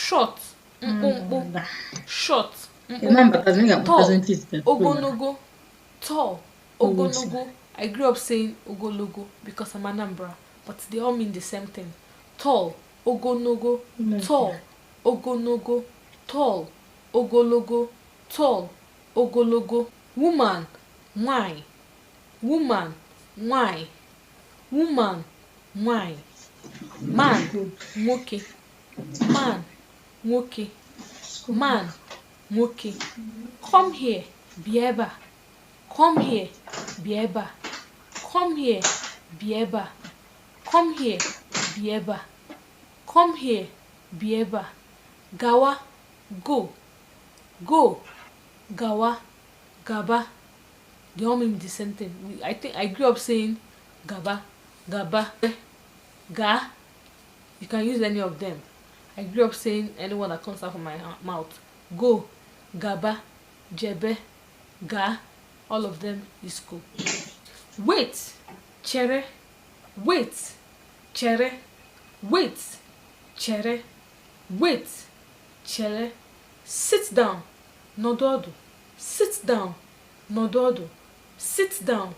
short, short, tall, ogologo, tall, ogologo. I grew up saying ogologo because I'm Anambra, but they all mean the same thing. Tall, ogologo, tall, ogologo, tall, ogologo, tall, ogologo. Woman, nwanyị, woman, nwanyị, woman, nwanyị. Man, nwoke, man, nwoke, man, nwoke. Come here, bịa ebe a. Come here, bịa ebe a. Come here, bịa ebe a. Come here, bịa ebe a. Come here, bịa ebe a. Gawa, go, go, gawa, gaba. They all mean the same thing. I think I grew up saying gaba, gaba, ga. You can use any of them. I grew up saying anyone that comes out from my mouth. Go, gaba, jebe, ga. All of them is cool. Wait, chere. Wait, chere. Wait, chere. Wait, chere. Sit down, nododo. Sit down, nododo. Sit down,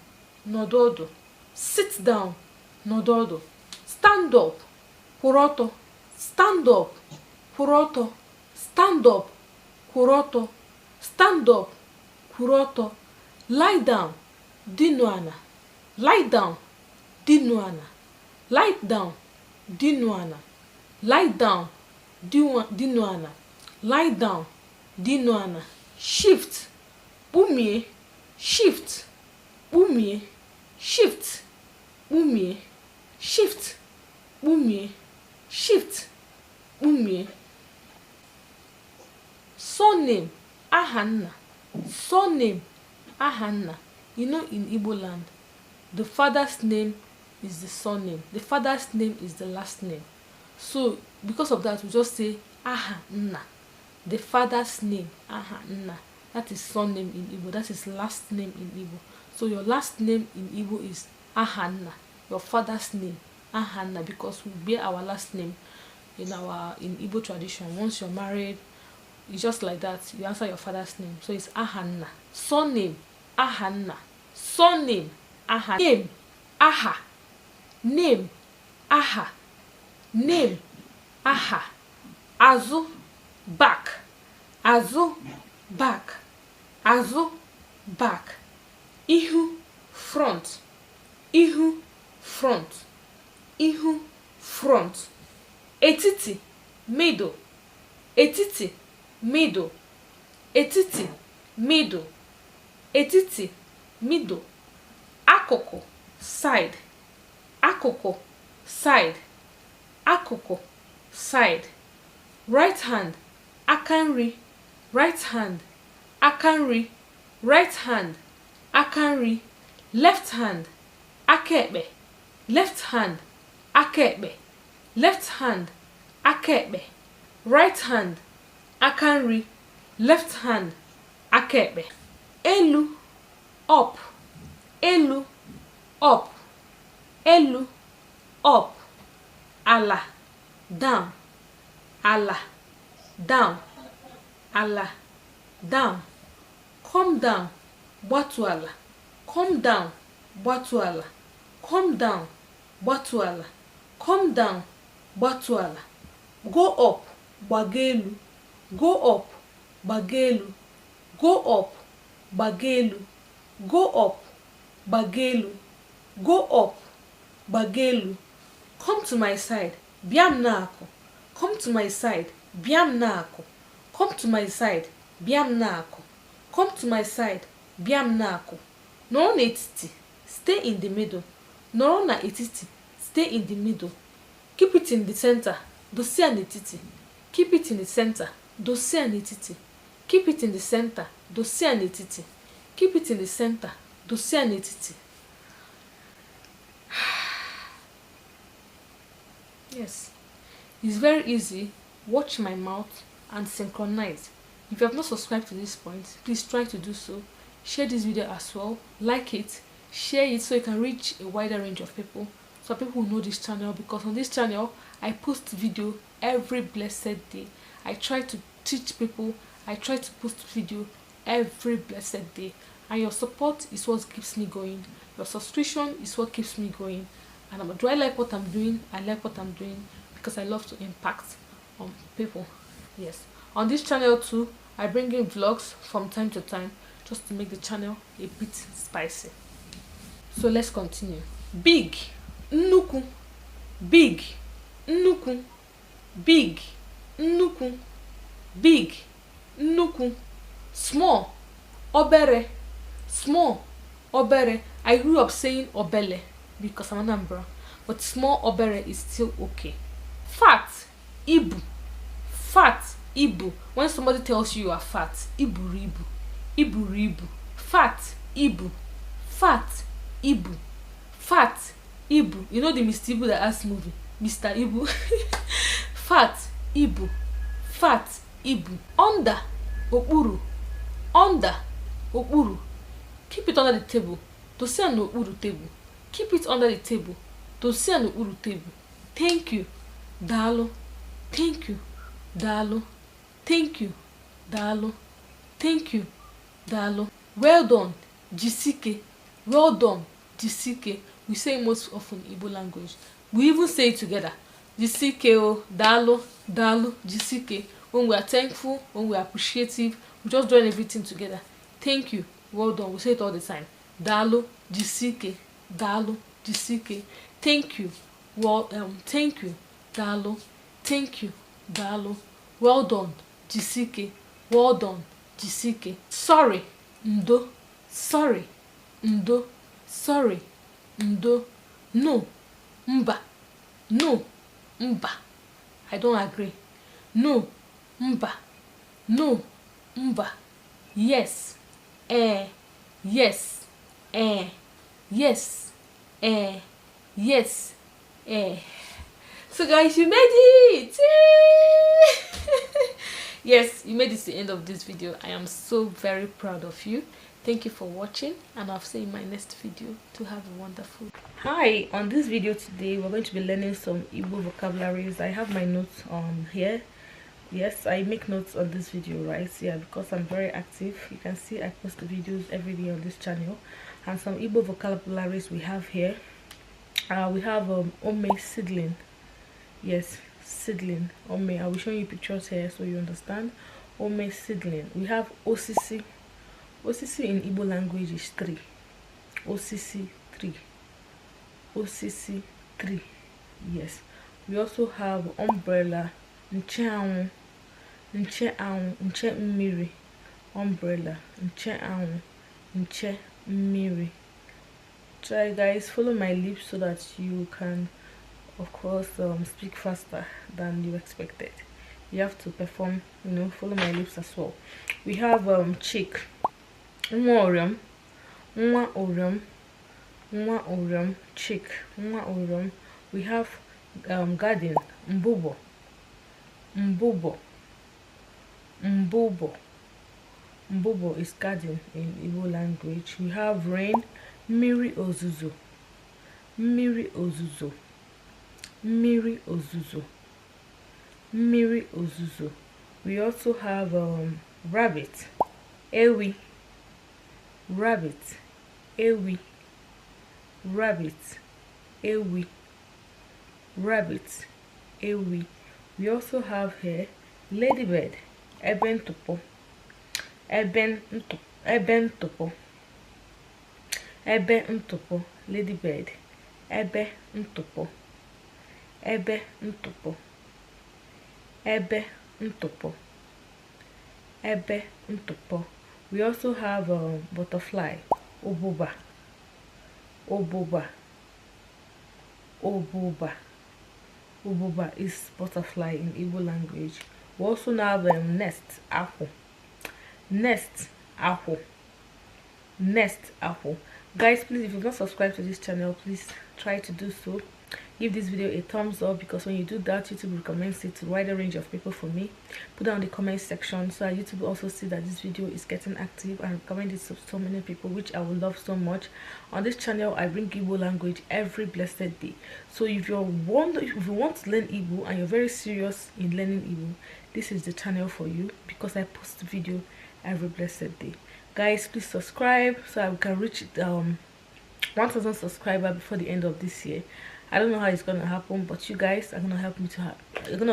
nododo. Sit down, nododo. Stand up, kwụrụ ọtọ. Stand up, kwụrụ ọtọ. Stand up, kwụrụ ọtọ. Stand up, kwụrụ ọtọ. Lie down, dinu ana. Lie down, dinu ana. Lie down, dinu ana. Lie down, dinu ana. Lie down, dinu ana. Shift, umie. Shift, umie. Shift, umie. Shift, umie. Shift, umie. Surname, ahanna. Surname, ahanna. You know, in Igbo land, the father's name is the surname. The father's name is the last name. So because of that, we just say ahanna. The father's name, ahanna. That is surname in Igbo. That is last name in Igbo. So your last name in Igbo is ahanna. Your father's name, ahanna, because we bear our last name in Igbo tradition. Once you're married, it's just like that. You answer your father's name. So it's ahanna. Surname, ahanna. Surname, aha. Name, aha. Name, aha. Name, aha. Azu, back. Azu, back. Azu, back. Ihu, front. Ihu, front. Ihu, front. Etiti, middle. Etiti, middle. Etiti, middle. Etiti, middle. Akụkụ, side. Akụkụ, side. Akụkụ, side. Right hand, aka nri. Right hand, aka nri. Right hand, aka nri. Left hand, aka ekpe. Left hand, aka ekpe. Left hand, aka ekpe. Right hand, aka nri. Left hand, aka ekpe. Elu, up. Elu, up. Elu, up. Ala, down. Ala, down. Ala, down. Come down, gbatu ala. Come down, gbatu ala. Come down, gbatu ala. Come down, gbatu ala. Go up, gbaga elu. Go up, gbaga elu. Go up, gbaga elu. Go up, gbaga elu. Go up, gbaga elu. Come to my side, bịam n'akụ. Come to my side, bịam n'akụ. Come to my side, bịam n'akụ. Come to my side, bịam n'akụ. Nọrọ n'etiti, stay in the middle. Nọrọ n'etiti, stay in the middle. Keep it in the center, dosia n'etiti. Keep it in the center, dosia n'etiti. Keep it in the center, dosia n'etiti. Keep it in the center, dosia n'etiti. Yes, it's very easy. Watch my mouth and synchronize. If you have not subscribed to this point, please try to do so. Share this video as well. Like it, share it so you can reach a wider range of people, so people will know this channel, because on this channel I post video every blessed day. I try to teach people. I try to post video every blessed day, and your support is what keeps me going. Your subscription is what keeps me going. And do I like what I'm doing? I like what I'm doing because I love to impact on people. Yes, on this channel too, I bring in vlogs from time to time just to make the channel a bit spicy. So let's continue. Big, nnukwu, big, nnukwu, big, nnukwu, big, nnukwu, small, obere, small, obere. I grew up saying obele because I'm an Anambra, but small obere is still okay. Fat, ibu, fat, ibu. When somebody tells you are fat, iburibu, iburibu. Fat, ibu, fat, ibu, fat, ibu. You know the Mr. Ibu that has movie, Mr. Ibu. Fat, ibu, fat, ibu. Under, okpuru, under, okpuru. Keep it under the table. To see an okpuru table. Keep it under the table. To see an okpuru table. Thank you, dalo. Thank you, dalo. Thank you, dalo. Thank you, dalo. Well done, jisike. Well done, jisike. We say it most often in Igbo language. We even say it together. Jisike o, dalo, dalo, jisike. When we are thankful, when we are appreciative, we just join everything together. Thank you, well done. We say it all the time. Dalo, jisike, dalo, jisike. Thank you, thank you, dalo. Thank you, dalo. Well done, jisike. Well done, jisike. Sorry, ndo. Sorry, ndo. Sorry, ndo. No, mba. No, mba. I don't agree. No, mba. No, mba. Yes, yes, yes, yes, So guys, you made it. Yes, you made it to the end of this video. I am so very proud of you. Thank you for watching, and I'll see you in my next video. To have a wonderful. Hi, on this video today we're going to be learning some Igbo vocabularies. I have my notes here. Yes, I make notes on this video, right? Yeah, because I'm very active. You can see I post videos every day on this channel. And some Igbo vocabularies we have here. We have ome, seedling. Yes, seedling, ome. I will show you pictures here so you understand. Ome, seedling. We have osisi. Osisi in Igbo language is tree. Osisi, tree. Osisi, tree. Yes. We also have umbrella. Nche anwụ, nche anwụ, nche mmiri. Umbrella, nche anwụ, nche mmiri. Try guys, follow my lips so that you can of course speak faster than you expected. You have to perform, you know, follow my lips as well. We have chick. Nwa oriom, nwa oriom, nwa oriom, chick, nwa oriom. We have garden, mbubo. Mbubo. Mbubo. Mbubo is garden in Igbo language. We have rain, mmiri ozuzo. Mmiri ozuzo. Mmiri ozuzo. Mmiri ozuzo. We also have rabbit. Ewi. Rabbit. Ewi. Rabbit. Ewi. Rabbit. Ewi. We also have here ladybird. Eben topo. Eben topo. Ebe ntopo. Ladybird. Ebe ntopo. Ebe ntopo. Ebe ntopo. Ebe ntopo. We also have butterfly. Obuba. Obuba. Obuba. Ububa is butterfly in Igbo language. We also have nest, apple. Nest, apple. Nest, apple. Guys, please, if you've not subscribed to this channel, please try to do so. Give this video a thumbs up, because when you do that, YouTube recommends it to a wider range of people for me. Put down the comment section so that YouTube will also see that this video is getting active and recommend it to so many people, which I would love so much. On this channel, I bring Igbo language every blessed day. So if you want to learn Igbo and you're very serious in learning Igbo, this is the channel for you, because I post video every blessed day. Guys, please subscribe so I can reach 1,000 subscribers before the end of this year. I don't know how it's gonna happen, but you guys are gonna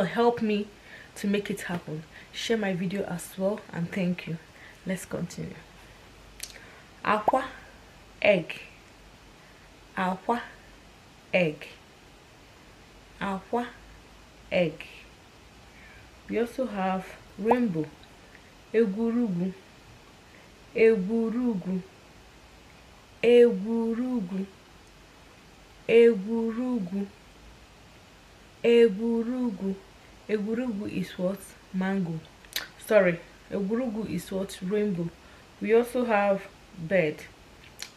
help me to make it happen. Share my video as well, and thank you. Let's continue. Aqua, egg. Aqua, egg. Aqua, egg. We also have rainbow. Egurugu. Egurugu. Egurugu. Egurugu. Egurugu. Egurugu is what? Mango. Sorry, egurugu is what? Rainbow. We also have bird.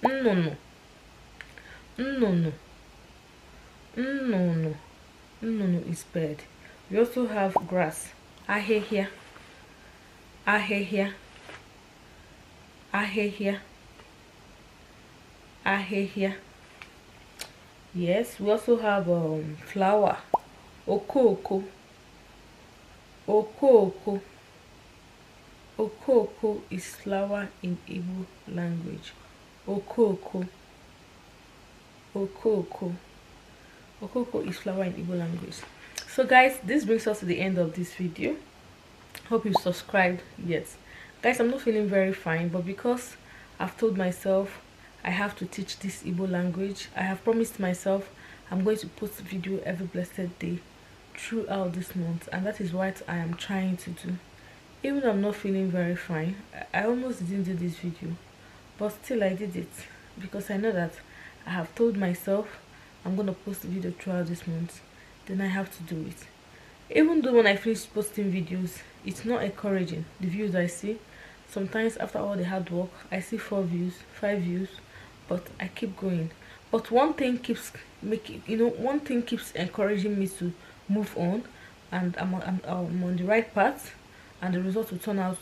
Nnono. Nnono. Nnono. Nnono is bird. We also have grass. Ahehia. Ahehia. Ahehia. Ahehia. Yes, we also have flower. Okoko. Okoko. Okoko is flower in Igbo language. Okoko. Okoko. Okoko is flower in Igbo language. So guys, this brings us to the end of this video. Hope you subscribed. Yes, guys, I'm not feeling very fine, but because I've told myself I have to teach this Igbo language, I have promised myself I'm going to post video every blessed day throughout this month, and that is what I am trying to do. Even though I'm not feeling very fine, I almost didn't do this video, but still I did it, because I know that I have told myself I'm going to post video throughout this month, then I have to do it. Even though when I finish posting videos, it's not encouraging, the views I see. Sometimes after all the hard work, I see 4 views, 5 views, but I keep going. But one thing keeps encouraging me to move on, and I'm on the right path, and the result will turn out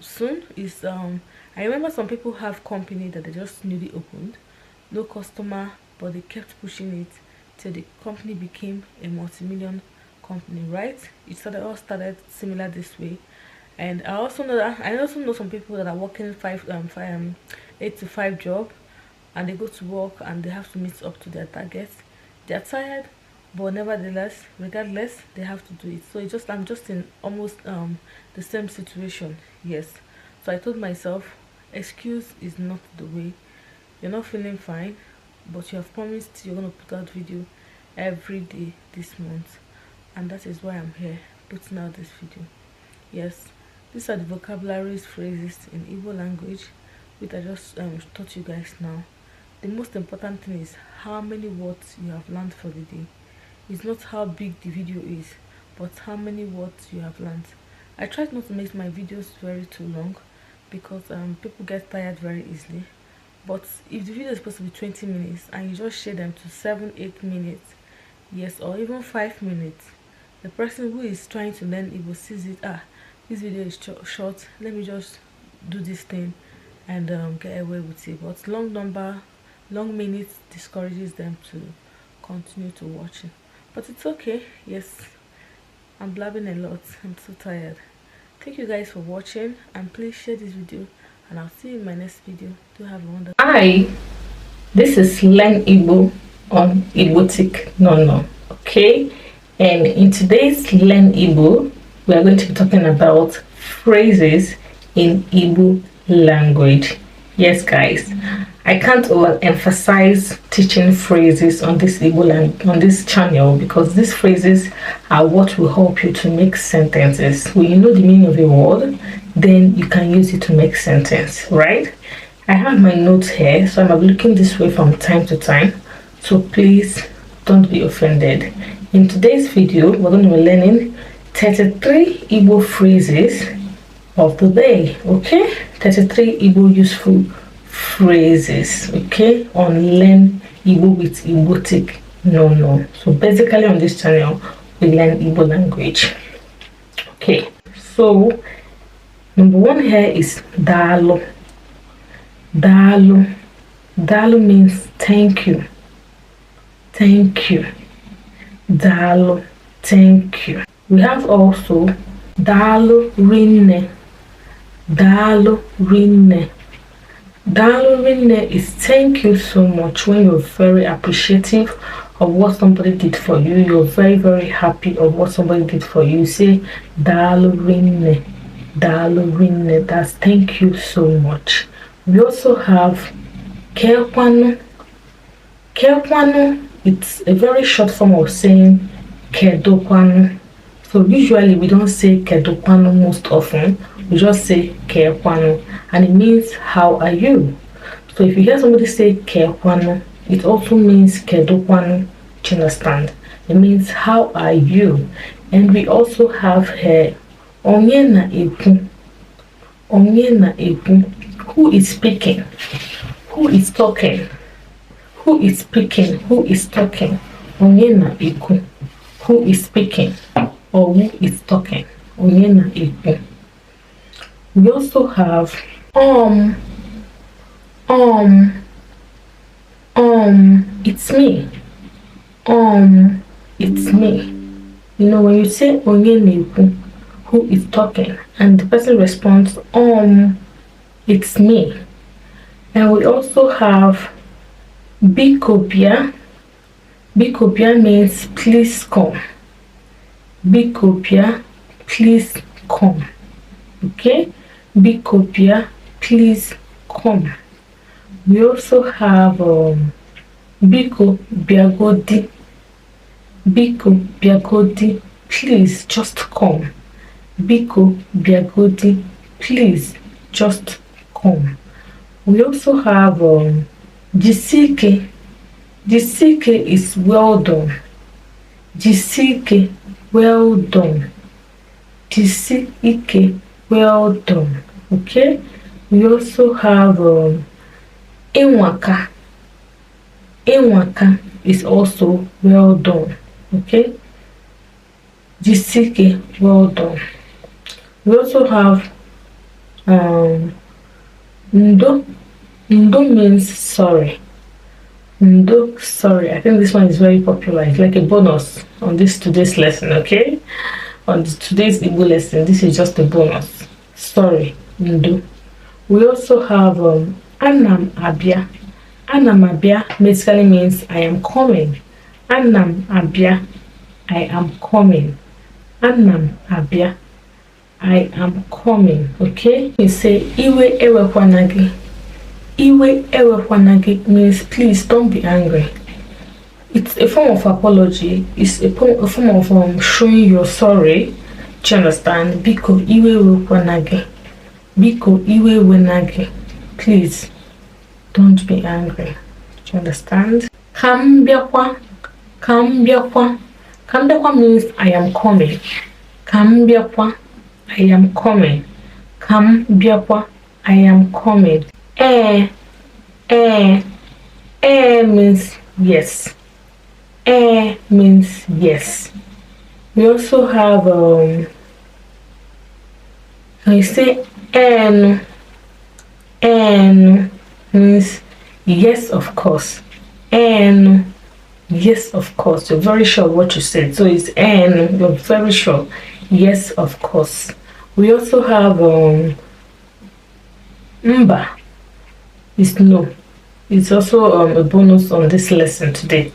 soon. Is I remember some people have company that they just newly opened, no customer, but they kept pushing it till the company became a multi-million company, right? All started similar this way. And I also know some people that are working 8 to 5 job, and they go to work and they have to meet up to their targets. They're tired, but nevertheless, regardless, they have to do it. So I'm just in almost the same situation. Yes. So I told myself, excuse is not the way. You're not feeling fine, but you have promised you're gonna put out video every day this month, and that is why I'm here putting out this video. Yes, these are the vocabularies, phrases in Igbo language which I just taught you guys now. The most important thing is how many words you have learned for the day. It's not how big the video is, but how many words you have learned. I try not to make my videos very too long, because people get tired very easily. But if the video is supposed to be 20 minutes and you just share them to 7-8 minutes, yes, or even 5 minutes, the person who is trying to learn Igbo sees it. This video is short, let me just do this thing and get away with it. But long minutes discourages them to continue to watch it. But it's okay. Yes, I'm blabbing a lot, I'm so tired. Thank you guys for watching, and please share this video, and I'll see you in my next video. Do have a wonderful Hi, this is Learn Igbo on IGBOTIC. No, okay. And in today's Learn Igbo, we are going to be talking about phrases in Igbo language. Yes, guys, I can't overemphasize teaching phrases on this on this channel, because these phrases are what will help you to make sentences. When you know the meaning of a word, then you can use it to make sentence, right? I have my notes here, so I'm looking this way from time to time, so please don't be offended. In today's video, we're going to be learning 33 Igbo phrases of the day, okay? 33 Igbo useful phrases, okay, on Learn Igbo with IGBOTIC no, no. So basically on this channel, we learn Igbo language. Okay, so number one here is Dalo. Dalo. Dalo means thank you. Thank you. Dalo. Thank you. We have also Dalo Rinne. Dalo Rinne. Dalo Rinne is thank you so much. When you're very appreciative of what somebody did for you, you're very, very happy of what somebody did for you. You say Dalo Rinne. Dalo Rinne. That's thank you so much. We also have Kekwanu. Kekwanu, it's a very short form of saying Kedokwanu. So usually we don't say Kedokwanu most often. We just say Kekwanu, and it means how are you. So if you hear somebody say Kekwanu, it also means Kedokwanu. Do you understand? It means how are you. And we also have here Onye na ekwu. Onye na ekwu. Who is speaking? Who is talking? Who is speaking? Who is talking? Onye na ekwu. Who is speaking or who is talking? Onye na ekwu. We also have it's me. It's me. You know, when you say onye na ekwu, who is talking, and the person responds it's me. And we also have Bikobia. Bikobia means please come. Bikobia, please come. Okay? Bikobia, please come. We also have Biko Biagodi. Biko Biagodi, please just come. Biko Biagodi, please just come. We also have Jisike. Jisike is well done. Jisike, well done. Jisike, well done. Okay? We also have Enwaka. Enwaka is also well done. Okay? Jisike, well done. We also have Ndo. Ndo means sorry. Ndo, sorry. I think this one is very popular. It's like a bonus on today's lesson, okay? On today's Igbo lesson, this is just a bonus. Sorry, Ndo. We also have Anam Abia. Anam Abia basically means I am coming. Anam Abia, I am coming. Anam Abia, I am coming. Okay? You say Iwe Ewekwanagi. Iwe Ewekwanagi means please don't be angry. It's a form of apology. It's a form of showing you're sorry. Do you understand? Biko Iwe Ewekwanagi. Biko Iwe Wenagi. Please don't be angry. Do you understand? Kambiakwa. Kambiakwa. Kambiakwa means I am coming. Kambiakwa, I am coming. Kambiakwa, I am coming. Means yes. Means yes. We also have can you say N means yes, of course. N, yes, of course. You're very sure what you said. So it's N, you're very sure. Yes, of course. We also have Mba. It's no. It's also a bonus on this lesson today.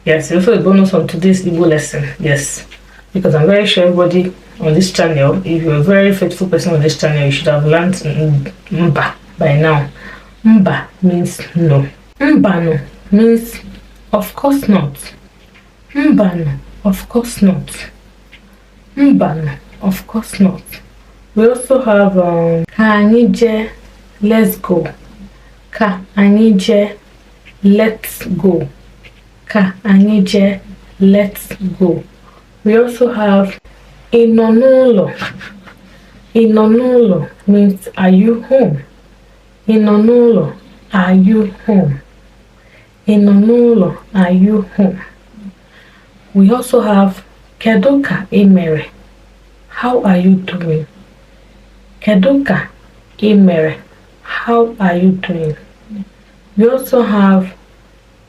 Yes, it's also a bonus on today's Igbo lesson. Yes, because I'm very sure everybody on this channel, if you're a very faithful person on this channel, you should have learned Mba by now. Mba means no. Mbano means of course not. Mbano, of course not. Mbano, of course not. We also have Kanije, let's go. Ka anije, let's go. Ka anije, let's go. We also have Inonulo. Inonulo means are you home? Inonulo, are you home? Inonulo, are you home? We also have Keduka Emere. How are you doing? Keduka Emere. How are you doing? We also have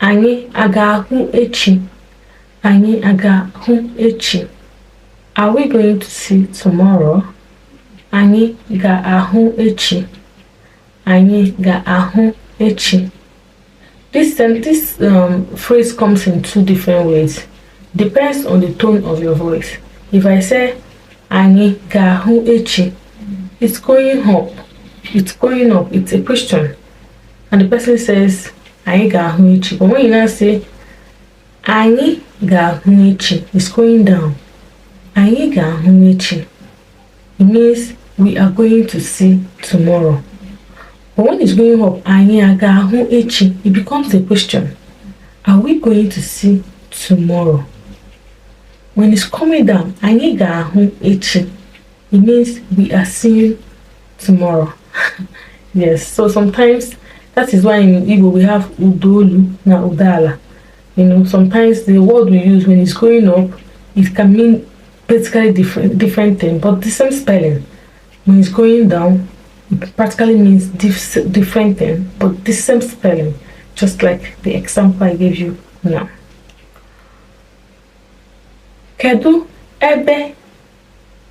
Anyị aga-ahụ echi. Anyị aga-ahụ echi. Are we going to see tomorrow? Anyị ga-ahụ echi. Anyị ga-ahụ echi. This phrase comes in two different ways. Depends on the tone of your voice. If I say Anyị ga-ahụ echi, it's going up. It's going up. It's a question. And the person says Anyị ga-ahụ echi. But when you now say Anyị ga-ahụ echi, it's going down. Anyị ga-ahụ echi. It means we are going to see tomorrow. But when it's going up, Anyị aga-ahụ echi, it becomes a question. Are we going to see tomorrow? When it's coming down, Anyị ga-ahụ echi, it means we are seeing tomorrow. Yes, so sometimes that is why in Igbo we have udolu na udala. You know, sometimes the word we use when it's going up, it can mean basically different thing, but the same spelling. When it's going down, it practically means different thing, but the same spelling, just like the example I gave you now. Kedu ebe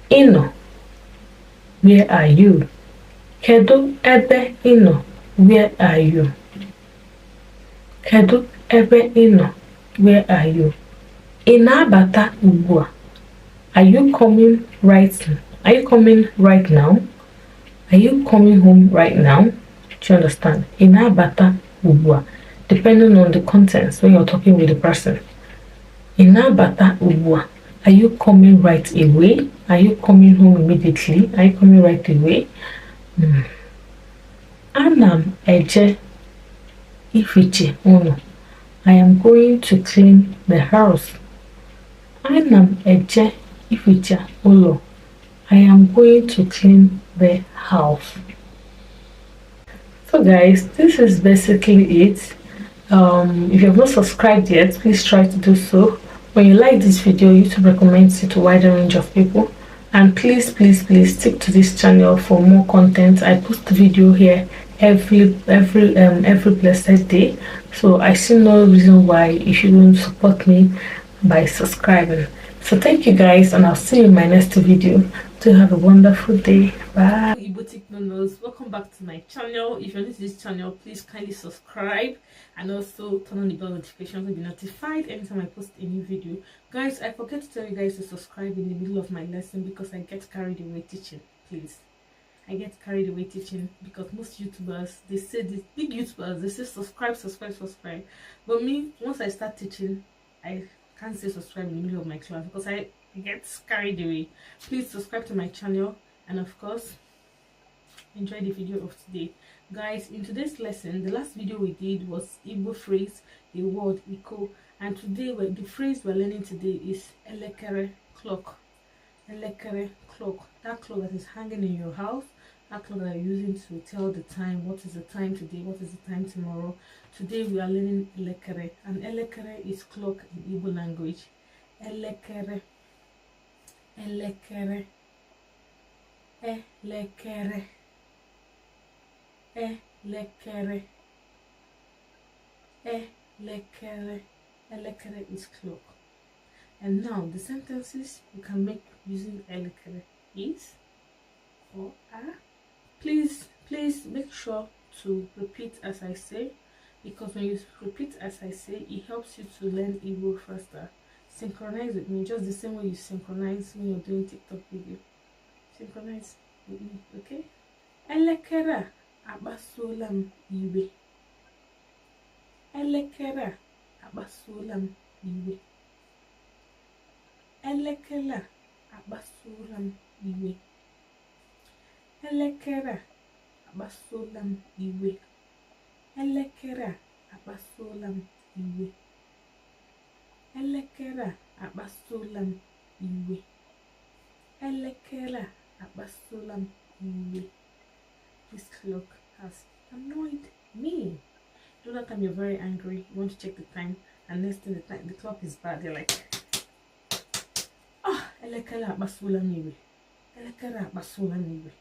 ino? Where are you? Kedu ebe ino? Where are you? Kedu ebe ino? Where are you? Ị na-abata ugbu a? Are you coming right now? Are you coming right now? Are you coming home right now? Do you understand? Ị na-abata ugbu a, depending on the contents when you're talking with the person. Ị na-abata ugbu a. Are you coming right away? Are you coming home immediately? Are you coming right away? Ana m eje ifiche ụlọ. I am going to clean the house. Ana m eje ifiche ụlọ. I am going to clean the house. So guys, this is basically it. If you have not subscribed yet, please try to do so. When you like this video, YouTube recommends it to a wider range of people. And please stick to this channel for more content. I post the video here every blessed day, so I see no reason why you shouldn't support me by subscribing. So thank you guys, and I'll see you in my next video. To have a wonderful day. Bye. IGBOTIC Nonos, welcome back to my channel. If you're new to this channel, please kindly subscribe and also turn on the bell notification to be notified anytime I post a new video. Guys, I forget to tell you guys to subscribe in the middle of my lesson because I get carried away teaching. Please, I get carried away teaching because most YouTubers, they say, these big YouTubers, they say subscribe. But me, once I start teaching, I can't say subscribe in the middle of my class because I get carried away. Please subscribe to my channel, and of course enjoy the video of today. Guys, in today's lesson, the last video we did was Igbo phrase, the word Iko, and today the phrase we're learning today is elekere clock. Elekere clock, that clock that is hanging in your house, that clock that you're using to tell the time. What is the time today? What is the time tomorrow? Today we are learning elekere, and elekere is clock in Igbo language. Elekere, elekere, elekere, elekere, elekere. Elekere is clock. And now the sentences you can make using elekere is or are. Please make sure to repeat as I say, because when you repeat as I say, it helps you to learn Igbo faster. Synchronize with me, just the same way you synchronize when you're doing TikTok video. Synchronize with me, okay? Elekere akpasuola m iwe. Elekere akpasuola m iwe. Elekere akpasuola m iwe. Elekere akpasuola m iwe. Elekere akpasuola m iwe. Elekere akpasuola m iwe. Elekere akpasuola m iwe. This clock has annoyed me. You know that time you're very angry, you want to check the time, and next thing the clock is bad. You're like, Elekere akpasuola n'iwe. Elekere akpasuola n'iwe.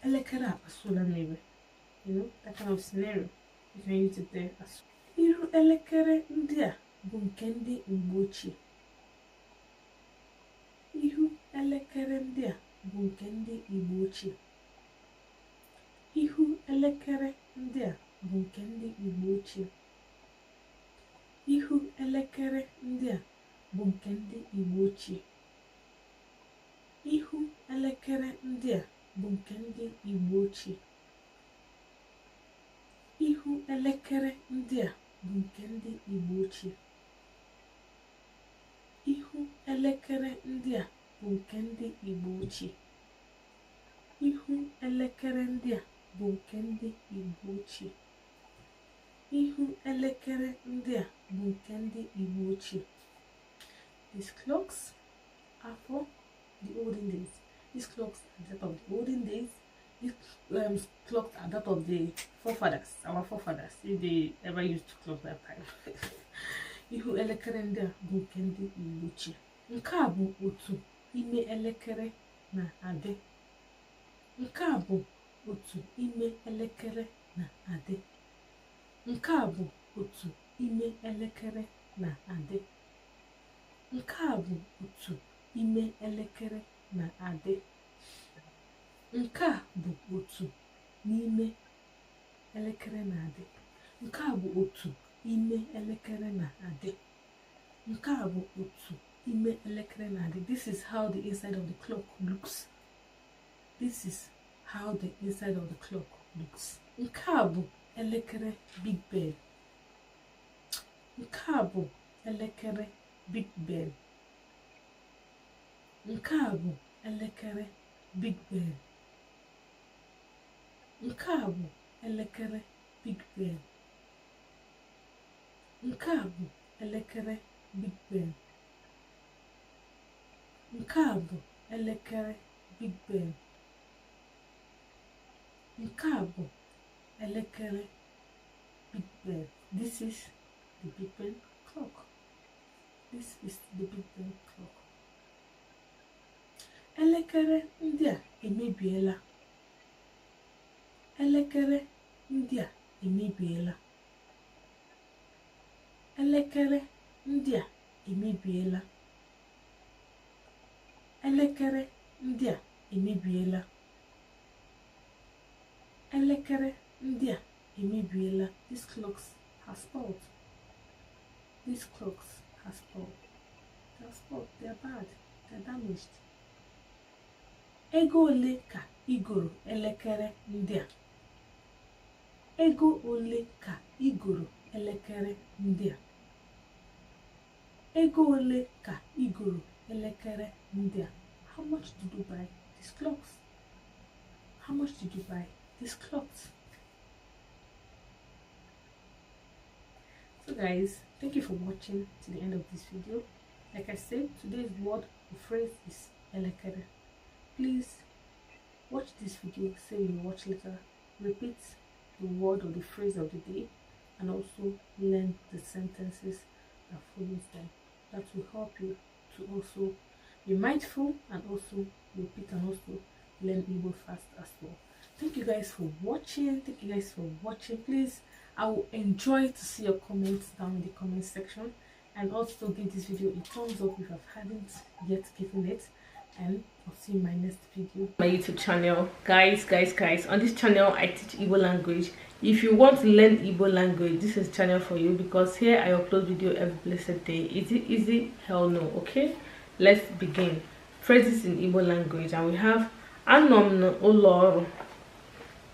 Elekere akpasuola n'iwe. You know, that kind of scenario. You can use it there as well. Iru elekere ndị a bụ nke ndị Igbo ochie. Ihu elekere ndị a bụ nke ndị Igbo ochie. Ihu elekere ndị a bụ nke ndị Igbo ochie. Ihu elekere ndị a bụ nke ndị Igbo ochie. Ihu elekere ndị a bụ nke ndị Igbo ochie. Ihu elekere ndị a bụ nke ndị Igbo ochie. Ihu elekere ndị a bụ nke ndị Igbo ochie. Ihu elekere ndị a bụ nke ndị Igbo ochie. Ihu elekere ndị a bụ nke ndị Igbo ochie. These clocks are for the olden days. These clocks are that of the olden days. These clocks are that of the forefathers, our forefathers, if they ever used to clock that time. Ihu elekere ndị a bụ nke ndị Igbo ochie. Nke a bụ otu ime elekere na-adị. Nke a bụ otu ime elekere na-adị. Nke a bụ otu ime elekere na-adị. Nke a bụ otu ime elekere na-adị. Nke a bụ otu n'ime elekere na-adị. Nke a bụ otu ime elekere na-adị. Nke a bụ otu ime elekere na-adị. This is how the inside of the clock looks. This is how the inside of the clock looks. Nke a bụ elekere Big Ben. Nke a bụ elekere Big Ben. Nke a bụ elekere Big Ben. Nke a bụ elekere Big Ben. Nke a bụ elekere Big Ben. Nke a bụ elekere Big Ben. Nke a bụ elekere Big Ben. This is the Big Ben clock. This is the Big Ben clock. Elekere ndị a emebiela. Elekere ndị a emebiela. Elekere ndị a emebiela. Elekere ndị a emebiela. Elekere ndị a emebiela. These clocks have spoiled. These clocks have spoiled. They are spoiled. They are bad. They are damaged. Ego ole ka igoro elekere ndị a? Ego ole ka igoro elekere ndị a? Ego ole ka igoro elekere ndị a? How much did you buy these clocks? How much did you buy these clocks? So guys, thank you for watching to the end of this video. Like I said, today's word or phrase is elekere. Please watch this video, say you watch later, repeat the word or the phrase of the day, and also learn the sentences that follows them. That will help you to also be mindful and also repeat and also learn Igbo fast as well. Thank you guys for watching. Thank you guys for watching. Please, I will enjoy to see your comments down in the comment section, and also give this video a thumbs up if you haven't yet given it, and I'll see you in my next video. My YouTube channel, guys, on this channel I teach Igbo language. If you want to learn Igbo language, this is channel for you, because here I upload video every blessed day. Is it easy? Hell no. Okay, let's begin. Phrases in Igbo language, and we have anom na ụlọ ọrụ.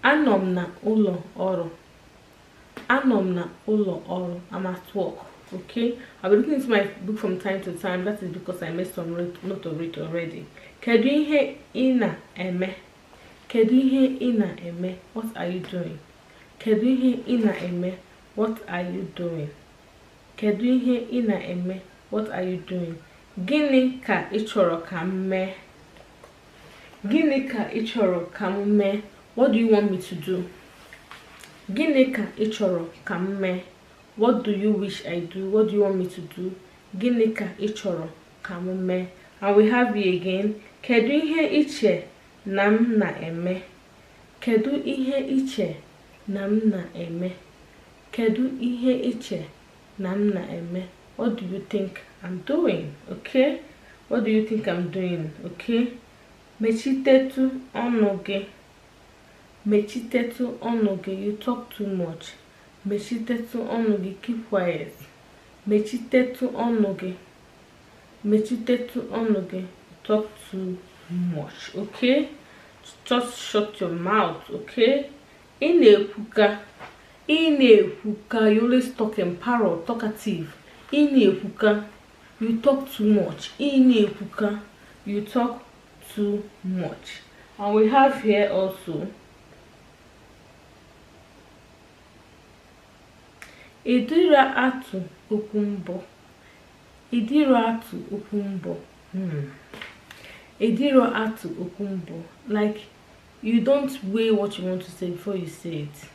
Anom na ụlọ ọrụ. Anom na ụlọ ọrụ. I'm at work. Okay, I'll be looking into my book from time to time. That is because I made some note of it already. Kedu ihe ị na-eme? Kedu ihe ị na-eme? What are you doing? Kedu ihe ị na-eme? What are you doing? Kedu ihe ị na-eme? What are you doing? Gịnị ka ị chọrọ ka m mee? Gịnị ka ị chọrọ ka m mee? What do you want me to do? Gịnị ka ị chọrọ ka m mee? What do you wish I do? What do you want me to do? Gịnị ka ị chọrọ ka m mee? And we have here again. Kedu ihe iche na m na-eme? Kedu ihe iche na m na-eme? Kedu ihe iche na m na-eme? What do you think I'm doing? Okay? What do you think I'm doing? Okay? Mechitetu ọnụ gị. Mechitetu ọnụ gị. You talk too much. Mechitetu ọnụ gị. Keep quiet. Mechitetu ọnụ gị. Mechitetu ọnụ gị. Talk too much. Okay? Just shut your mouth. Okay? Ị na-ekwuka. You always talk in parrot, talkative. Ị na-ekwuka. You talk too much. Ị na-ekwuka. You talk too much. And we have here also Idira atu okumbo. Idira atu okumbo. Idira atu okumbo. Like, you don't weigh what you want to say before you say it.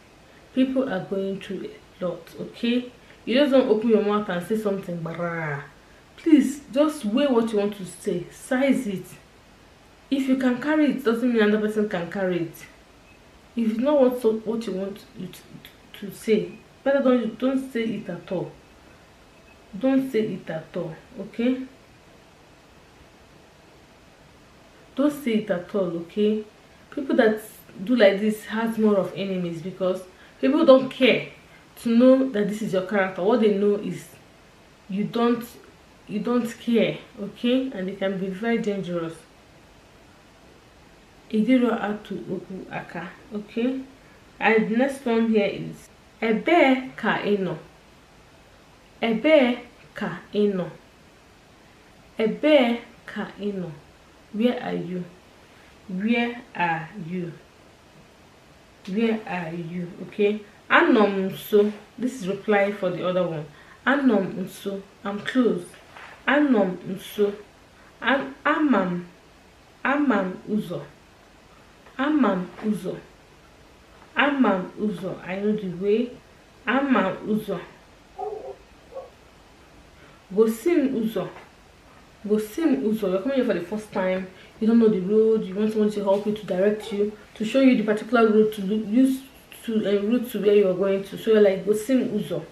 People are going through a lot, okay? You just don't open your mouth and say something. Please, just weigh what you want to say. Size it. If you can carry it, doesn't mean another person can carry it. If it's not what you want to say, better don't say it at all. Don't say it at all, okay? Don't say it at all, okay? People that do like this has more of enemies, because people don't care to know that this is your character. What they know is you don't care, okay? And it can be very dangerous. Idiro atu oku aka, okay? And the next one here is ebe ka ino. Ebe ka ino. Ebe ka ino. Where are you? Where are you? Where are you? Okay? Anom nso. This is reply for the other one. Anom nso. I'm close. Anom nso. Amam uzo. Amam uzo. Amam uzo. I know the way. Amam uzo. Gosim uzo. Gosim uzo. You're coming here for the first time. You don't know the road. You want someone to help you, to direct you, to show you the particular route to use route to where you are going to. So you're like, Gosim uzo.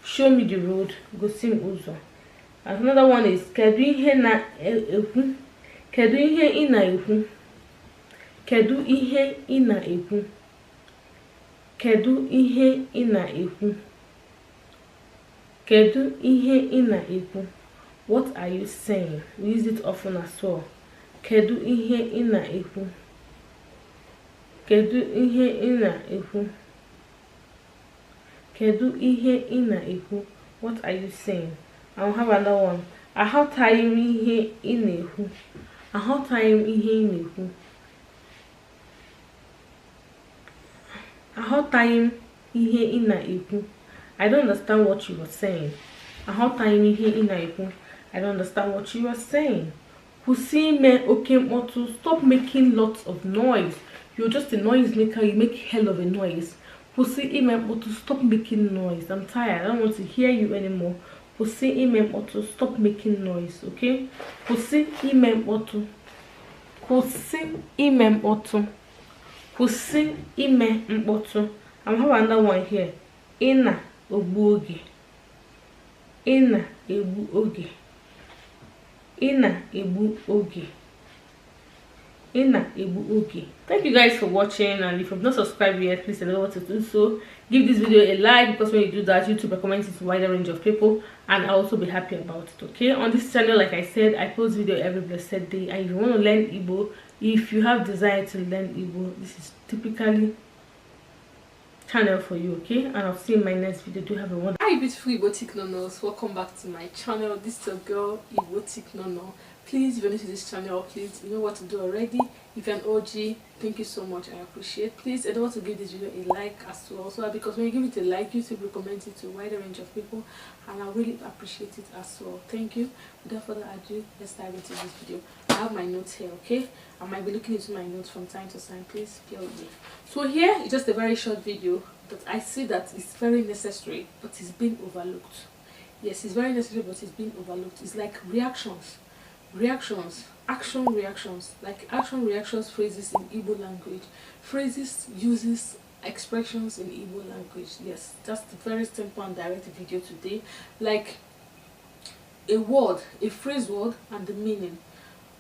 Show me the road. Gosim uzo. And another one is kedu ihe na ekwu. Kedu ihe ị na-ekwu. Kedu ihe ị na-ekwu. Kedu ihe ị na-ekwu. Kedu ihe ị na-ekwu. What are you saying? We use it often as well. Kedu ihe ị na-ekwu. Kedu ihe ị na-ekwu. Kedu ihe ị na-ekwu. What are you saying? I'll have another one. Aghọtaghị m ihe ị na-ekwu. Aghọtaghị m ihe ị na-ekwu. Aghọtaghị m ihe ị na-ekwu. I don't understand what you were saying. Aghọtaghị m ihe ị na-ekwu. I don't understand what you were saying. Kwụsị ime oke mkpọtụ. Stop making lots of noise. You're just a noise maker. You make hell of a noise. Kwụsị ime mkpọtụ. Stop making noise. I'm tired. I don't want to hear you anymore. Kwụsị ime mkpọtụ. Stop making noise, okay? Kwụsị ime mkpọtụ. Kwụsị ime mkpọtụ. Kwụsị ime mkpọtụ. I'm having another one here. Ị na-egbu oge. Ị na-egbu oge. Ị na-egbu oge. Ị na-egbu oge. Thank you guys for watching, and if you've not subscribed yet, please don't know what to do so. Give this video a like, because when you do that, YouTube recommends it to a wider range of people, and I'll also be happy about it, okay? On this channel, like I said, I post video every blessed day, and if you want to learn Igbo, if you have desire to learn Igbo, this is typically channel for you, okay? And I'll see you in my next video. Do have a wonderful. Hi beautiful IGBOTIC nonos, welcome back to my channel. This is your girl IGBOTIC nono. Please, if you're new to this channel, please, you know what to do already. If you're an OG, thank you so much, I appreciate. Please, I don't want to give this video a like as well, so because when you give it a like, YouTube recommends it to a wider range of people, and I really appreciate it as well. Thank you. Without further ado, let's dive into this video. have my notes here, okay? I might be looking into my notes from time to time. Please bear with me. So here is just a very short video that I see that it's very necessary, but it's been overlooked. Yes, it's very necessary, but it's been overlooked. It's like reactions, action reactions, like action reactions phrases in Igbo language. Phrases uses expressions in Igbo language. Yes, that's the very simple and direct video today. Like a word, a phrase word, and the meaning.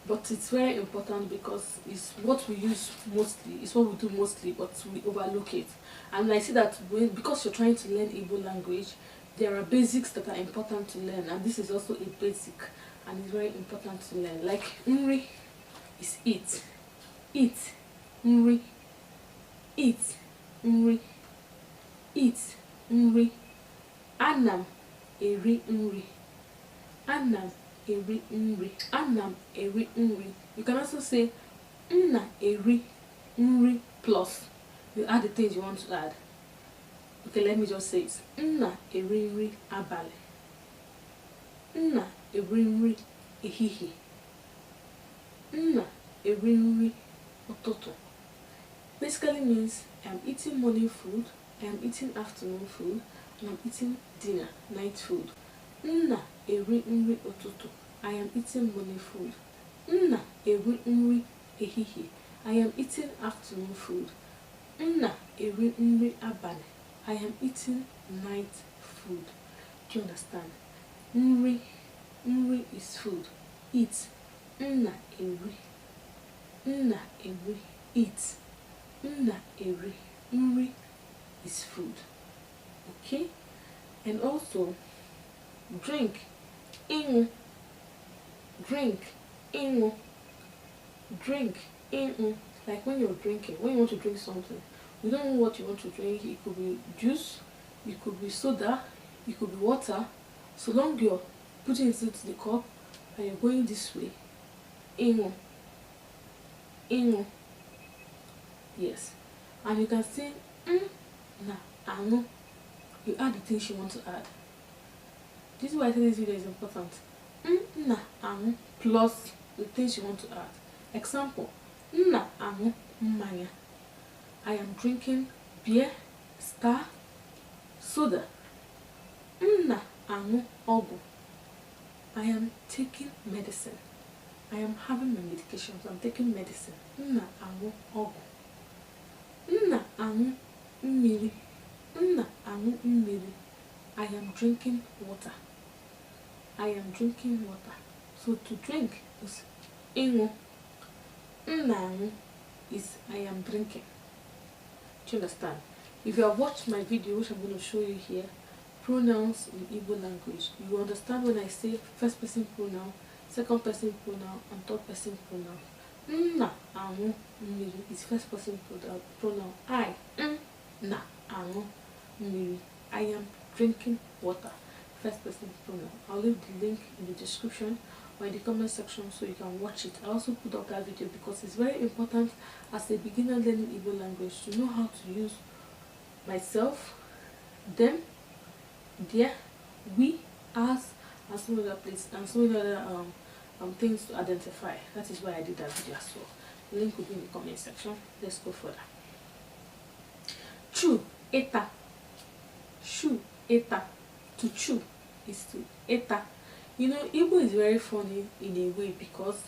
But it's very important because it's what we use mostly, it's what we do mostly, but we overlook it. And I see that because you're trying to learn Igbo language, there are basics that are important to learn, and this is also a basic and it's very important to learn. Like nri is eat, nri, nri, nri, anam eri nri, anam eri nri, anam eri nri. You can also say nna eri nri plus you add the things you want to add. Okay, let me just say it. Nna eri nri abali, nna eri nri ehihie, nna eri nri ụtụtụ. Basically means I'm eating morning food, I'm eating afternoon food, and I'm eating dinner, night food. Nna eri nri ụtụtụ, I am eating morning food. Nna eri nri ehihie, I am eating afternoon food. Nna eri nri abali, I am eating night food. Do you understand? Nri, nri is food. Eat. Nna eri, eat. Nna eri, nri is food. Okay? And also drink, ịṅụ, drink, ịṅụ, drink, ịṅụ. Like when you're drinking, when you want to drink something, you don't know what you want to drink. It could be juice, it could be soda, it could be water. So long you're putting it into the cup and you're going this way, ịṅụ, ịṅụ. Yes. And you can say na aṅụ. You add the things you want to add. This is why I think this video is important. Na aṅụ plus the things you want to add. Example, nna aṅụ mmanya. I am drinking beer, star, soda. Nna aṅụ ọgwụ. I am taking medicine. I am having my medications. I'm taking medicine. Nna aṅụ ọgwụ. Nna aṅụ mmiri. Nna aṅụ mmiri. I am drinking water. I am drinking water. So to drink is ịṅụ. Nna aṅụ is I am drinking. Do you understand? If you have watched my video, which I'm going to show you here, pronouns in Igbo language, you understand when I say first person pronoun, second person pronoun, and third person pronoun. Nna aṅụ mmiri is first person pronoun. I, nna aṅụ mmiri. I am drinking water, first person pronoun. I'll leave the link in the description or in the comment section so you can watch it. I also put up that video because it's very important as a beginner learning Igbo language to know how to use myself, them, their, we, us, and some other places and some other things to identify. That is why I did that video as well. The link will be in the comment section. Let's go further. Chew, eta. Chew, eta. To chew is to eta. You know, Igbo is very funny in a way because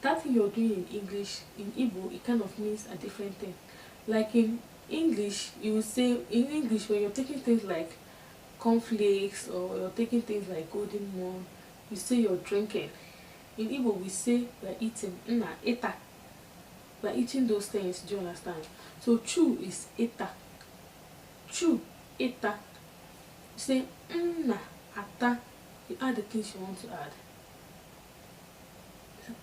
that thing you're doing in English, in Igbo, it kind of means a different thing. Like in English, you will say, in English, when you're taking things like cornflakes or you're taking things like golden morn, you say you're drinking. In Igbo, we say we're eating, nna, eta. We're eating those things, do you understand? So chew is eta. Chew, eta. You say, nna, ata. You add the things you want to add.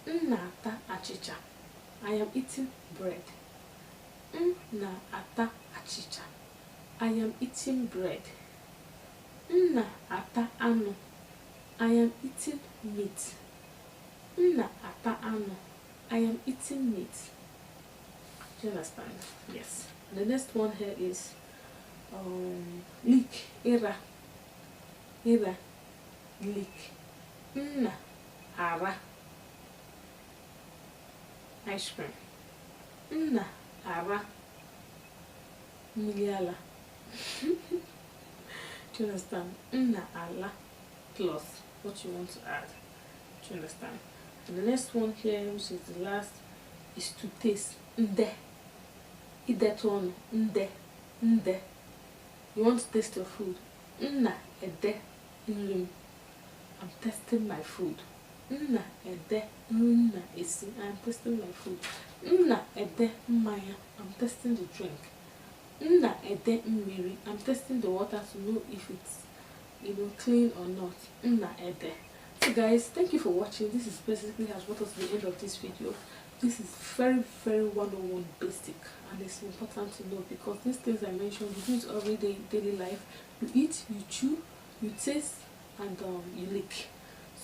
Nna ata achicha. I am eating bread. Nna ata achicha. I am eating bread. Nna ata anu. I am eating meat. Nna ata anu. I am eating meat. Do you understand? Yes. The next one here is leek, era. Era. Leek. Nna ara. ice cream. Nna ara miliala. Do you understand? Nna ala plus what you want to add. Do you understand? And the next one here, which is the last, is to taste. Nde. Idetonu. Nde. Nde. You want to taste your food. Nna ede nrim. I'm testing my food. Nna ede nna esi. I'm testing my food. Nna ede mmanya. I'm testing the drink. Nna ede mmiri. I'm testing the water to know if it's clean or not. Nna ede. So guys, thank you for watching. This is basically has brought us to the end of this video. This is very 101 basic, and it's important to know because these things I mentioned, you do it every daily life. You eat, you chew, you taste, and you lick.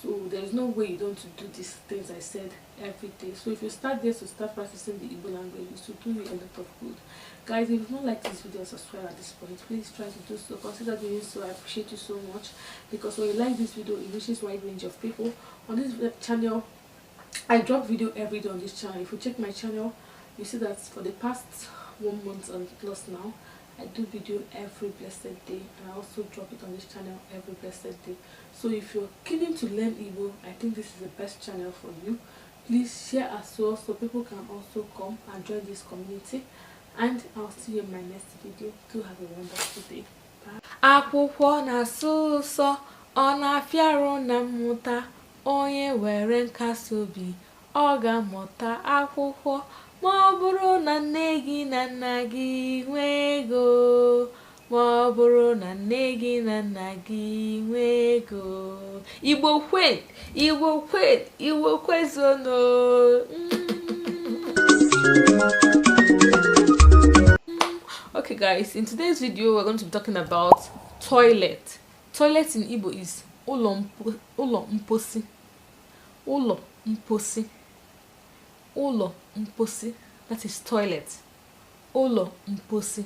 So there's no way you don't do these things I said every day. So if you start this to start practicing the Igbo language, it will do you a lot of good. Guys, if you've not liked this video, subscribe at this point. Please try to do so. Consider doing so. I appreciate you so much because when you like this video, it reaches a wide range of people. On this channel, I drop video every day on this channel. If you check my channel, you see that for the past 1 month and plus now, I do video every blessed day, and I also drop it on this channel every blessed day. So if you're keen to learn Igbo, I think this is the best channel for you. Please share as well so people can also come and join this community. And I'll see you in my next video. Do have a wonderful day. Bye. Akwụkwọ na-asụ ụsọ, ọ na-afịarụ na mmụta. Onye were nkasi obi, ọ ga-amụta akwụkwọ. Ma ọ bụrụ na nne gị na nna gị nwee ego, ma ọ bụrụ na nne gị na nna gị nwee ego. Igbo kwen, Igbo kwen, Igbo kwezono. Okay guys, in today's video we're going to be talking about toilet. Toilet in Igbo is ụlọ mposi. Ụlọ mposi. Ụlọ mposi. That is toilet. Ụlọ mposi.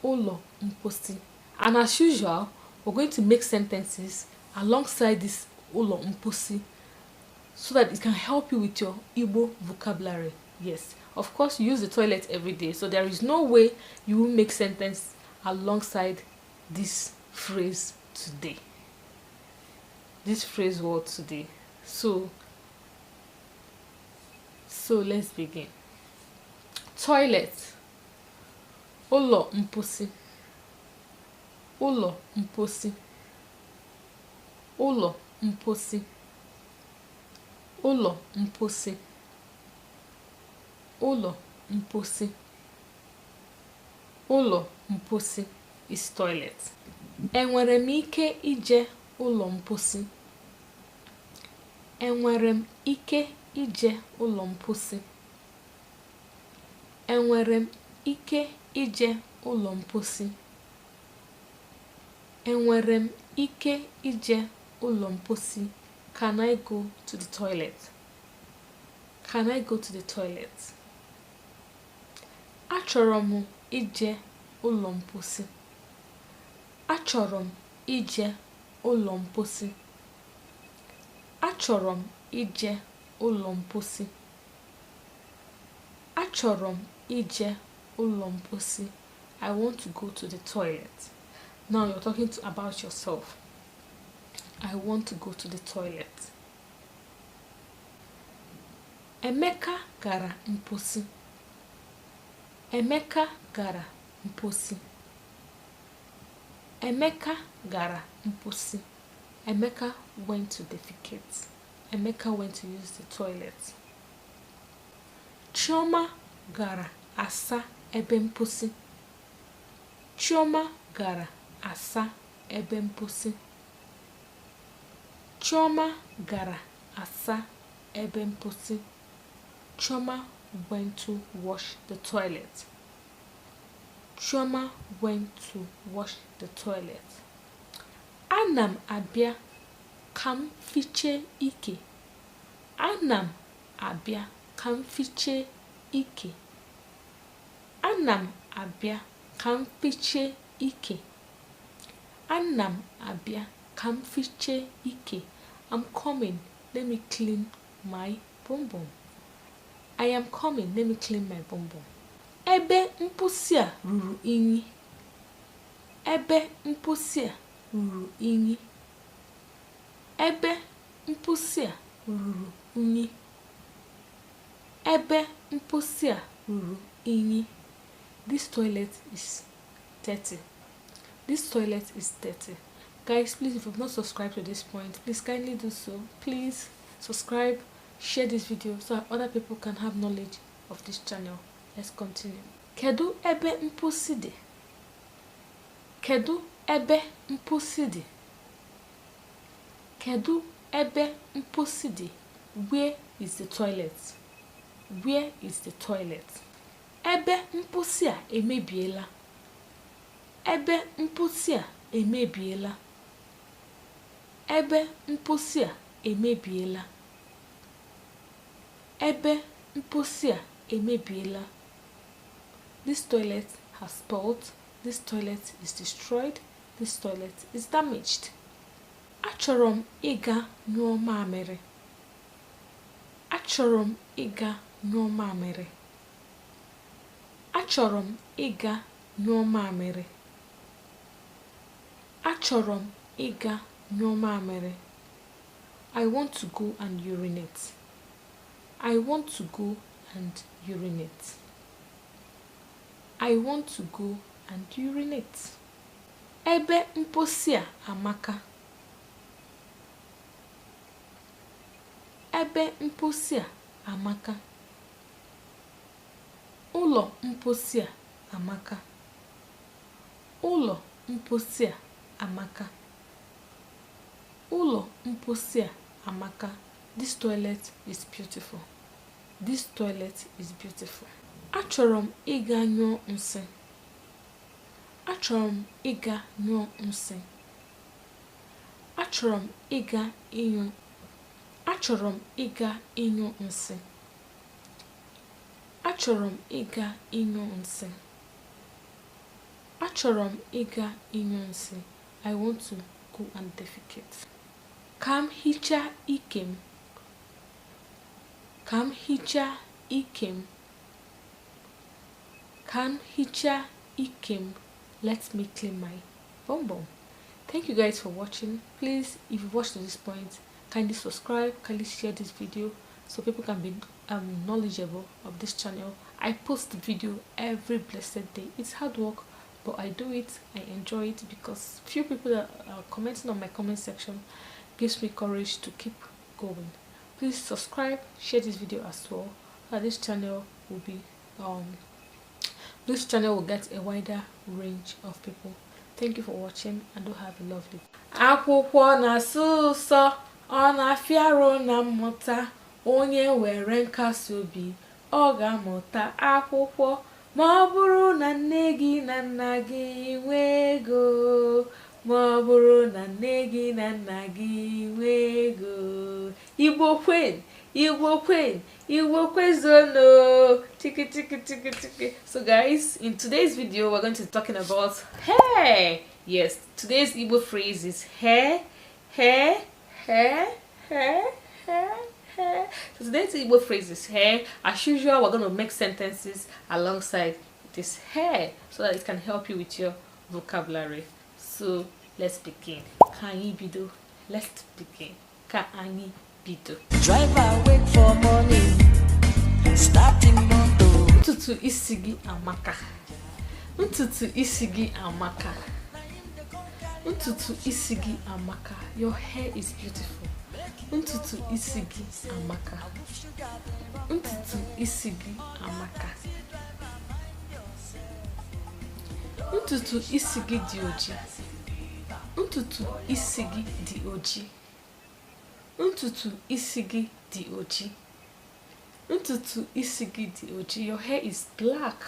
Ụlọ mposi. And as usual, we're going to make sentences alongside this ụlọ mposi so that it can help you with your Igbo vocabulary. Yes, of course you use the toilet every day, so there is no way you will make sentence alongside this phrase today. This phrase word today. So let's begin. Toilet. Ụlọ mposi. Ụlọ mposi. Ụlọ mposi. Ụlọ mposi. Ụlọ mposi. Ụlọ mposi is toilet. Enwere m ike ije ụlọ mposi? Enwere m ike ije ụlọ mposi? Enwere m ike ije ụlọ mposi? Enwere m ike ije ụlọ mposi? Can I go to the toilet? Can I go to the toilet? Achọrọ m ije ụlọ mposi. Achọrọ m ije ụlọ mposi. Achọrọ m ije ụlọ mposi. Achọrọ m ije ụlọ mposi. I want to go to the toilet. Now you're talking about yourself. I want to go to the toilet. Emeka gara mposi. Emeka gara mposi. Emeka gara mposi. Emeka went to defecate. Emeka went to use the toilet. Chioma gara asa ebe mposi. Chioma gara asa ebe mposi. Chioma gara asa ebe mposi. Chioma went to wash the toilet. Chioma went to wash the toilet. Ana m abịa ka m fiche ike. Ana m abịa ka m fiche ike. Ana m abịa ka m fiche ike. Ana m abịa ka m fiche ike. I'm coming. Let me clean my bum bum. I am coming. Let me clean my bum bum. Ebe mposi a ruru inyi. Ebe mposi a ruru inyi. Ebe mposi a ruru unyi. Ebe mposi a ruru inyi. This toilet is dirty. This toilet is dirty. Guys, please, if you've not subscribed to this point, please kindly do so. Please subscribe, share this video so that other people can have knowledge of this channel. Let's continue. Kedu ebe mposi dị? Kedu ebe mposi dị? Kedu ebe mposi dị? Where is the toilet? Where is the toilet? Ebe mposi a emebiela. Ebe mposi a emebiela. Ebe mposi a emebiela. Ebe mposi a emebiela. This toilet has spoiled. This toilet is destroyed. This toilet is damaged. Achọrọ m ịga nyụọ mamịrị. Achọrọ m ịga nyụọ mamịrị. Achọrọ m ịga nyụọ mamịrị. Achọrọ m ịga nyụọ mamịrị. I want to go and urinate. I want to go and urinate. I want to go and urinate. Ebe mposi a amaka. Ebe mposi a amaka. Ụlọ mposi a amaka. Ụlọ mposi a amaka. Ụlọ mposi a amaka. This toilet is beautiful. This toilet is beautiful. Achọrọ m ịga nyụọ nsị. Achọrọ m ịga nyụọ nsị. Achọrọ m ịga ịnyụ. Achọrọ m ịga ịnyụ nsị. Achọrọ m ịga ịnyụ nsị. Achọrọ m ịga ịnyụ nsị. I want to go and defecate. Ka m hichaa ike m. Ka m hichaa ike m. Ka m hichaa ike m. Let me clean my bum bum. Thank you guys for watching. Please, if you've watched to this point, kindly subscribe, kindly share this video so people can be knowledgeable of this channel. I post the video every blessed day. It's hard work, but I do it. I enjoy it because few people that are commenting on my comment section gives me courage to keep going. Please subscribe, share this video as well. This channel will be this channel will get a wider range of people. Thank you for watching and do have a lovely day. Akwụkwọ na-asụ ụsọ, ọ na-afịa arụ na mmụta. Onye were nkasi obi, ọ ga-amụta akwụkwọ. Ma ọ bụrụ na nne gị na nna gị nwee ego. Ma ọ bụrụ na nne gị na nna gị nwee ego. Igbo kwen, Igbo kwen, Igbo kwezono. Tiki tiki tiki tiki. So guys, in today's video we're going to be talking about hair. Yes, today's Igbo phrase is hair, hair, hair, hair, hair, hair. So today's Igbo phrase is hair. As usual, we're going to make sentences alongside this hair so that it can help you with your vocabulary. So let's begin. Ka anyị bido. Let's begin. Ka anyị bido. Driver wait for morning, starting motor. Ntutu isi gị amaka. Ntutu isi gị amaka. Ntutu isi gị amaka. Your hair is beautiful. Ntutu isi gị amaka. Ntutu isi gị amaka. Ntutu isi gị dị ojii. Ntutu isi gị dị ojii. Ntutu isi gị dị ojii. Ntutu isi gị dị ojii. Your hair is black.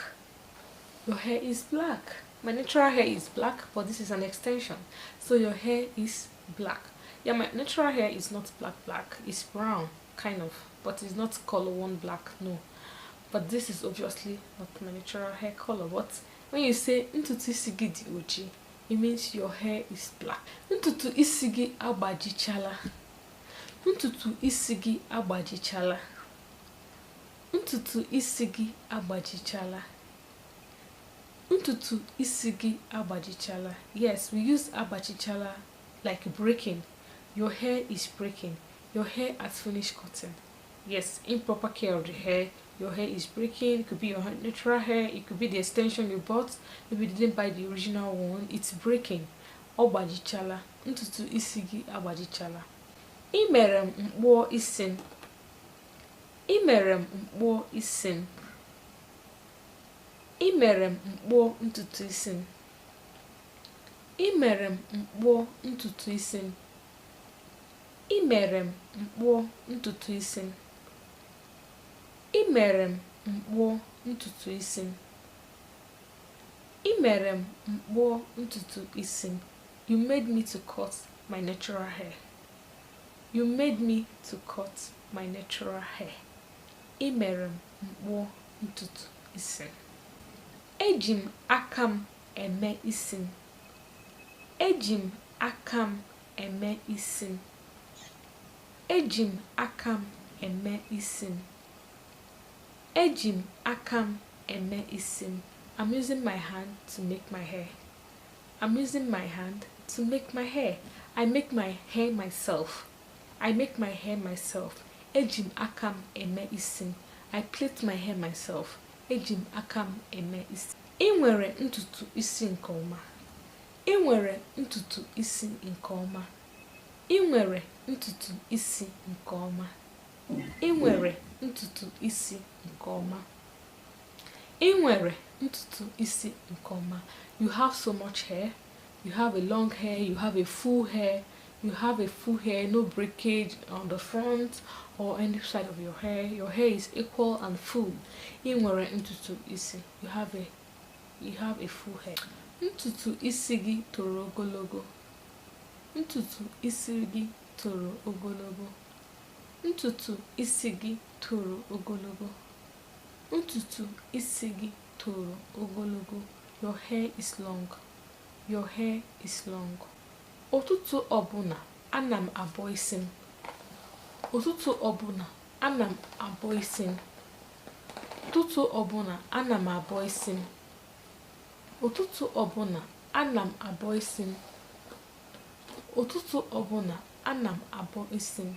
Your hair is black. My natural hair is black, but this is an extension. So your hair is black. Yeah, my natural hair is not black. It's brown, kind of. But it's not color one black, no. But this is obviously not my natural hair color. But when you say ntutu isi gị dị ojii, it means your hair is black. Ntutu isi gị agbajichala. Ntutu isi gị agbajichala. Ntutu isi gị agbajichala. Ntutu isi gị agbajichala. Yes, we use agbajichala like breaking. Your hair is breaking. Your hair has finished cutting. Yes, improper care of the hair. Your hair is breaking. It could be your natural hair. It could be the extension you bought. Maybe you didn't buy the original one. It's breaking. Agbajichala. Ntutu isi gị agbajichala. Imere m mkpụọ isi m. Imere m mkpụọ isi m. Imere m mkpụọ ntutu isi m. Imere m mkpụọ ntutu isi m. Imere m mkpụọ ntutu isi m. Imere m mkpụọ ntutu isi m. Imere m mkpụọ ntutu isi m. You made me to cut my natural hair. You made me to cut my natural hair. Imere m mkpụọ ntutu isi m. Eji m aka m eme isi m. Eji m aka m eme isi m. Eji m aka m eme isi m. Eji m aka m eme isi m. I'm using my hand to make my hair. I'm using my hand to make my hair. I make my hair myself. I make my hair myself. Eji m aka m eme isi m. I plait my hair myself. Eji m aka m eme isi. Ị nwere ntutu isi nke ọma. Ị nwere ntutu isi nke ọma. Ị nwere ntutu isi nke ọma. Ị nwere ntutu isi nke ọma. Ị nwere ntutu isi nke ọma. You have so much hair. You have a long hair. You have a full hair. You have a full hair, no breakage on the front or any side of your hair. Your hair is equal and full. Ị nwere ntutu isi. You have a full hair. Ntutu isi gị toro ogologo. Ntutu isi gị toro ogologo. Ntutu isi gị toro ogologo. Ntutu isi gị toro ogologo. Your hair is long. Your hair is long. Ụtụtụ ọbụla ana m abọ isi m. Ụtụtụ ọbụla ana m abọ isi m. Ụtụtụ ọbụla ana m abọ isi m. Ụtụtụ ọbụla ana m abọ isi m. Ụtụtụ ọbụla ana m abọ isi m.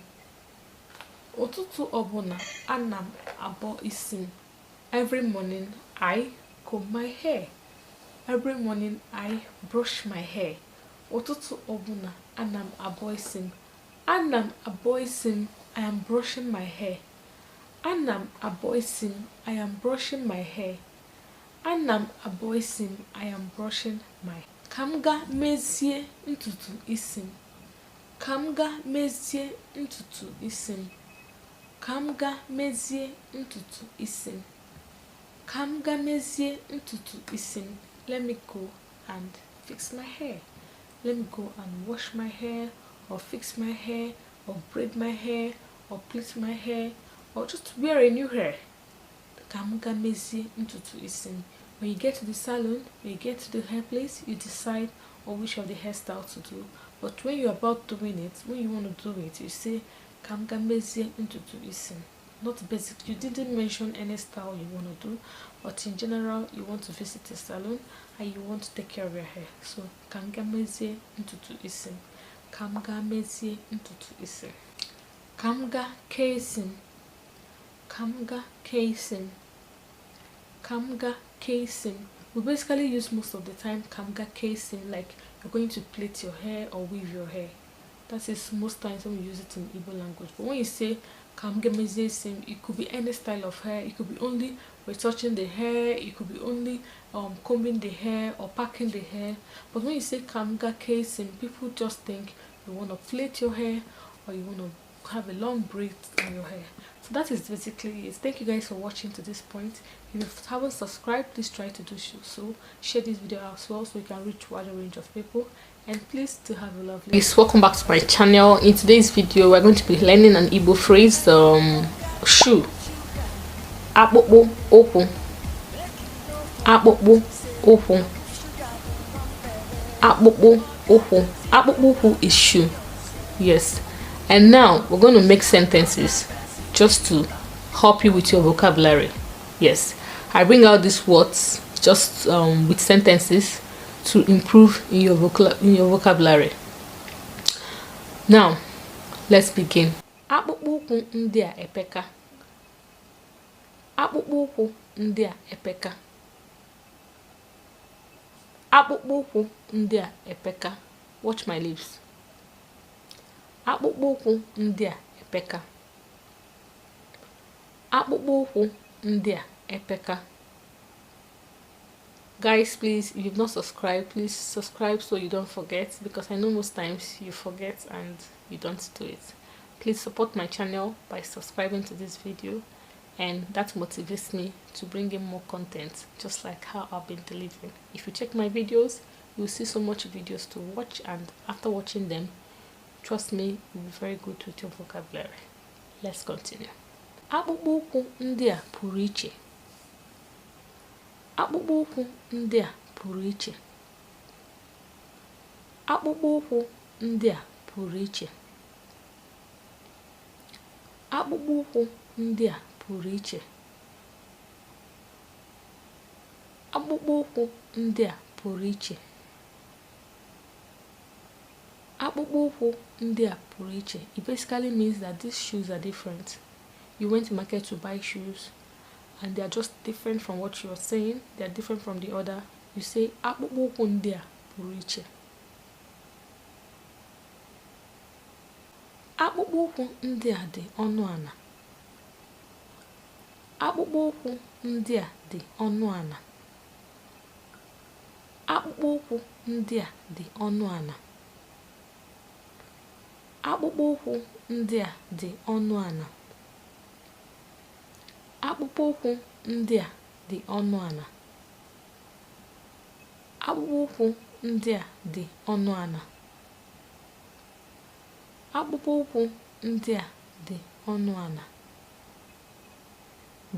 Ụtụtụ ọbụla ana m abọ isi m. Every morning I comb my hair. Every morning I brush my hair. Ụtụtụ ọbụla ana m abọ isi m. Ana m abọ isi m. I am brushing my hair. Ana m abọ isi m. I am brushing my hair. Ana m abọ isi m. I am brushing my hair. Ka m ga mezie ntutu isi m. Ka m ga mezie ntutu isi m. Ka m ga mezie ntutu isi m. Ka m ga mezie ntutu isi m. Let me go and fix my hair. Let me go and wash my hair, or fix my hair, or braid my hair, or plait my hair, or just wear a new hair. Ka m ga mezie ntutu isi m. When you get to the salon, when you get to the hair place, you decide on which of the hairstyle to do. But when you're about doing it, when you want to do it, you say, ka m ga mezie ntutu isi m. Not basic. You didn't mention any style you want to do, but in general, you want to visit a salon and you want to take care of your hair. So, ka m ga mezie ntutu isi m. Ka m ga mezie ntutu isi m. Ka m ga kee isi m. Ka m ga kee isi m. Ka m ga kee isi m. We basically use most of the time ka m ga kee isi m like you're going to plait your hair or weave your hair. That is most times when we use it in Igbo language. But when you say ka m ga mezie isi m, it could be any style of hair. It could be only retouching the hair. It could be only combing the hair or packing the hair. But when you say ka m ga kee isi m, people just think you want to plait your hair or you want to have a long braid on your hair. So that is basically it. Thank you guys for watching to this point. If you haven't subscribed, please try to do so. Share this video as well so you can reach a wider range of people. And please to have a lovely day. Welcome back to my channel. In today's video, we're going to be learning an Igbo phrase, shoe. Akpụkpụ ụkwụ. Akpụkpụ ụkwụ. Akpụkpụ ụkwụ. Akpụkpụ ụkwụ is shoe. Yes. And now we're going to make sentences just to help you with your vocabulary. Yes, I bring out these words just with sentences to improve in your vocabulary. Now, let's begin. Akpụkpọ ụkwụ ndị a epeka. Akpụkpọ ụkwụ ndị a epeka. Akpụkpọ ụkwụ ndị a epeka. Watch my lips. Akpụkpọ ụkwụ ndị a epeka. Akpụkpọ ụkwụ ndị a epeka. Guys, please, if you've not subscribed, please subscribe so you don't forget, because I know most times you forget and you don't do it. Please support my channel by subscribing to this video, and that motivates me to bring in more content, just like how I've been delivering. If you check my videos, you'll see so much videos to watch, and after watching them, trust me, you'll be very good with your vocabulary. Let's continue. Akpụkpọ ụkwụ ndị a pụrụ iche. Akpụkpọ ụkwụ ndị a pụrụ iche. Akpụkpọ ụkwụ ndị a pụrụ iche. Akpụkpọ ụkwụ ndị a pụrụ iche. Akpụkpọ ụkwụ ndị a pụrụ iche. Akpụkpọ ụkwụ ndị a pụrụ iche. It basically means that these shoes are different. You went to market to buy shoes, and they are just different from what you are saying. They are different from the other. You say akpụkpọ ụkwụ ndị a pụrụ iche. Akpụkpọ ụkwụ ndị a dị ọnụ ana. Akpụkpọ ụkwụ ndị a dị ọnụ ana. Akpụkpọ ụkwụ ndị a dị ọnụ ana. Akpụkpọ ụkwụ ndị a dị ọnụ ana. Akpụkpọ ụkwụ ndị a dị ọnụ ana. Akpụkpọ ụkwụ ndị a dị ọnụ ana. Akpụkpọ ụkwụ ndị a dị ọnụ ana.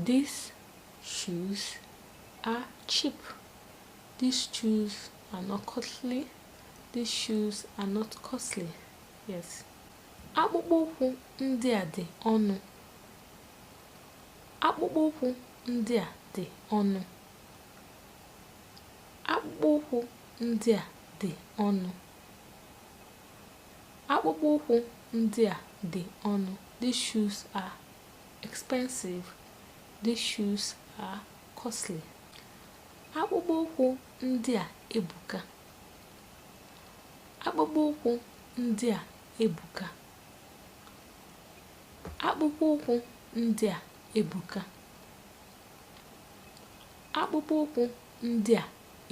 These shoes are cheap. These shoes are not costly. These shoes are not costly. Yes. Akpụkpọ ụkwụ ndị a dị ọnụ. Akpụkpọ ụkwụ ndị a dị ọnụ. Akpụkpọ ụkwụ ndị a dị ọnụ. Akpụkpọ ụkwụ ndị a dị ọnụ. These shoes are expensive. These shoes are costly. Akpụkpọ ụkwụ ndị a ebuka. Akpụkpọ ụkwụ ndị a ebuka. Akpụkpọ ụkwụ ndị a ebuka. Akpụkpọ ụkwụ ndị a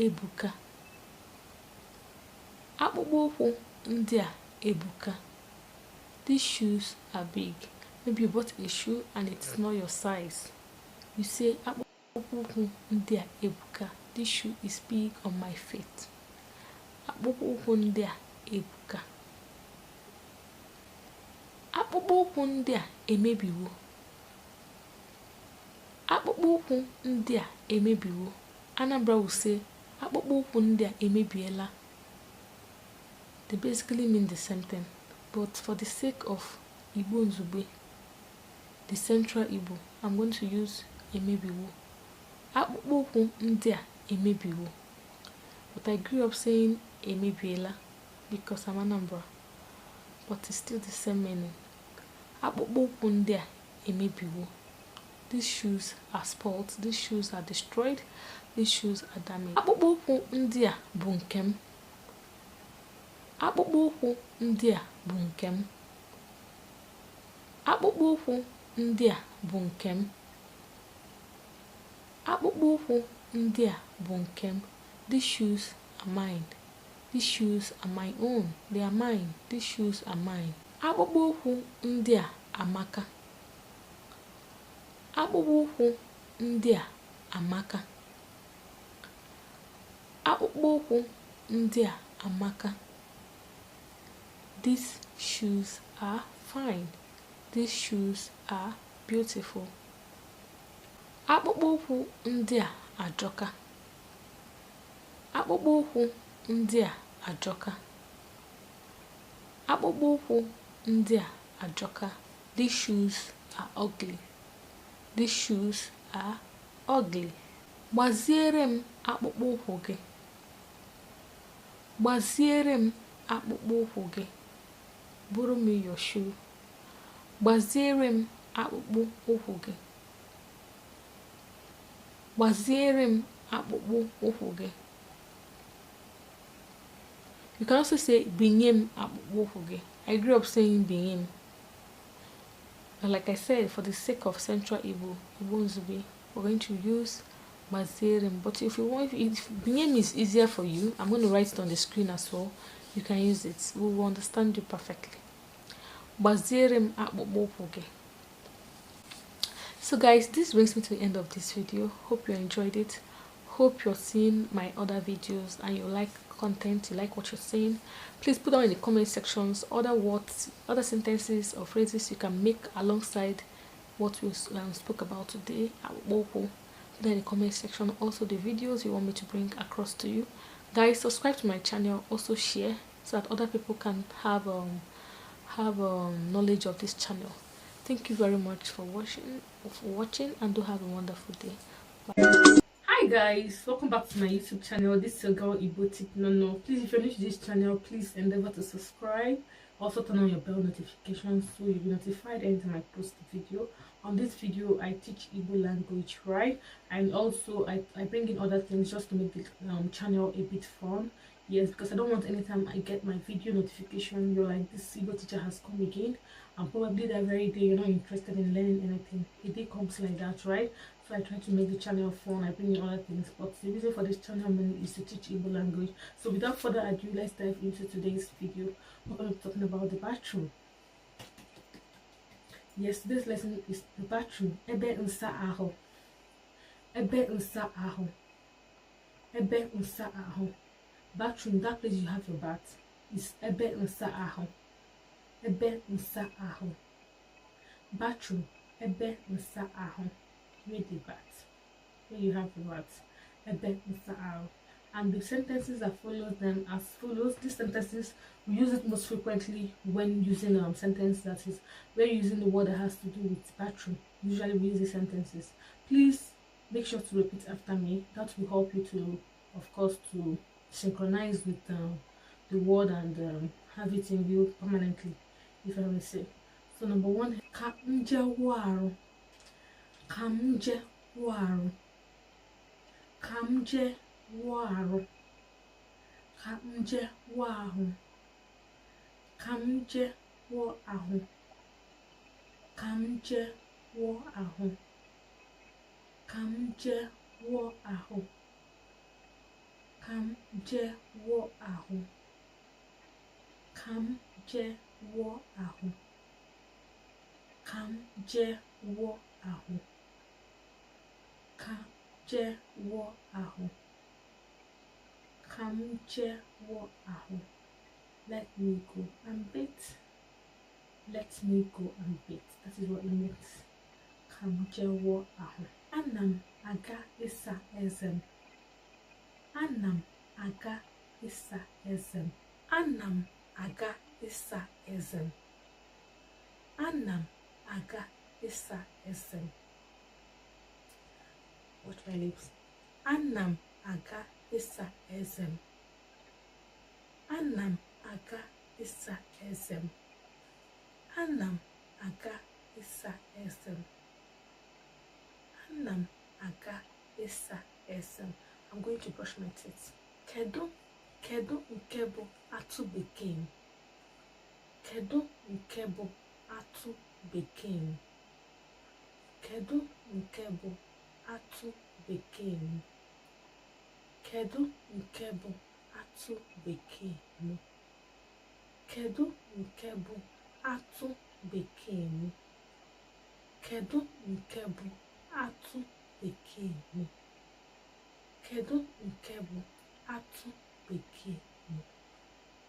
ebuka. Akpụkpọ ụkwụ ndị a ebuka. These shoes are big. Maybe you bought a shoe and it's not your size. You say akpụkpọ ụkwụ ndị a ebuka. This shoe is big on my feet. Akpụkpọ ụkwụ ndị a ebuka. Akpụkpọ ụkwụ ndị a emebiwo. Akpụkpọ ụkwụ ndị a emebiwo. Anambra will say akpụkpọ ụkwụ ndị a emebiela. They basically mean the same thing, but for the sake of Igbo Nzugbe, the central Igbo, I'm going to use emebiwo. Akpụkpọ ụkwụ ndị a emebiwo. But I grew up saying emebiela because I'm Anambra, but it's still the same meaning. Akpụkpọ ụkwụ ndị a emebiwo. These shoes are spoiled. These shoes are destroyed. These shoes are damaged. Akpụkpọ ụkwụ ndị a bụ nke m. Akpụkpọ ụkwụ ndị a bụ nke m. Akpụkpọ ụkwụ ndị a bụ nke m. Akpụkpọ ụkwụ ndị a bụ nke m. These shoes are mine. These shoes are my own. They are mine. These shoes are mine. Akpụkpọ ụkwụ ndị a amaka. Akpụkpọ ụkwụ ndị a amaka. Akpụkpọ ụkwụ ndị a amaka. These shoes are fine. These shoes are beautiful. Akpụkpọ ụkwụ ndị a ajọka. Akpụkpọ ụkwụ ndị a ajọka. Akpụkpọ ụkwụ ndị a ajọka. These shoes are ugly. These shoes are ugly. Gbaziere m akpụkpọ ụkwụ gị. Gbaziere m akpụkpọ ụkwụ gị. Borrow me your shoe. Gbaziere m akpụkpọ ụkwụ gị. Gbaziere m akpụkpọ ụkwụ gị. You can also say binye m akpụkpọ ụkwụ gị. I grew up saying binye m. And like I said, for the sake of Central Igbo Nzubi, we're going to use Gbaziere. But if you want, if binye m is easier for you, I'm going to write it on the screen as well. You can use it. We will understand you perfectly. Gbaziere m akpụkpọ ụkwụ gị. So guys, this brings me to the end of this video. Hope you enjoyed it. Hope you're seeing my other videos and you like content, you like what you're seeing. Please put down in the comment sections other words, other sentences or phrases you can make alongside what we spoke about today. Put down in the comment section also the videos you want me to bring across to you. Guys, subscribe to my channel, also share so that other people can have knowledge of this channel. Thank you very much for watching and do have a wonderful day. Bye. Hi guys, welcome back to my YouTube channel. This is your girl IGBOTIC. No, please, if you're new to this channel, please endeavor to subscribe. Also turn on your bell notifications so you'll be notified anytime I post a video. On this video I teach Igbo language, right? And also I bring in other things just to make the channel a bit fun. Yes, because I don't want anytime I get my video notification you're like, this Igbo teacher has come again, and probably that very day you're not interested in learning anything. A day comes like that, right? So I try to make the channel fun. I bring in other things, but the reason for this channel mainly is to teach Igbo language. So without further ado, let's dive into today's video. We're going to be talking about the bathroom. Yes, this lesson is the bathroom. Ebe nsa aho. Ebe nsa aho. Ebe nsa aho. Bathroom, that place you have your bath, is ebe nsa aho. Ebe nsa aho. Bathroom, ebe nsa aho. Where the bath, where you have the bath, ebe nsa aho. And the sentences that follow them as follows. These sentences we use it most frequently when using sentence that is when using the word that has to do with bathroom. Usually we use these sentences. Please make sure to repeat after me. That will help you to, of course, to synchronize with the word and have it in view permanently, if I may say. So number one, kamje waru. Kamje waru. Kamje waru. Kamje wahu. Kamje wahu. Kamje wahu. Kamje wahu. Kamje wahu. Kamje wahu. Kamje wahu. Kamje wahu. Kamje wahu. Let me go and bathe. Let me go and bathe. That is what it means. Kamje wahu. Anam aga isa ezem. Anam aga isa ezem. Anam aga isa ezem. Anam aga isa ezem. Watch my lips. Anam aga isa ezem. Anam aga isa ezem. Anam aga isa ezem. Anam aga isa ezem. I'm going to brush my teeth. Kedu nke bụ atụ bekee. Kedu nke bụ atụ bekee. Kedu nke bụ atụ bekee. Kedu nke bụ atụ bekee. Kedu nke bụ atụ bekee. Kedu nke bụ atụ bekee. Kedu nke bụ atụ bekee.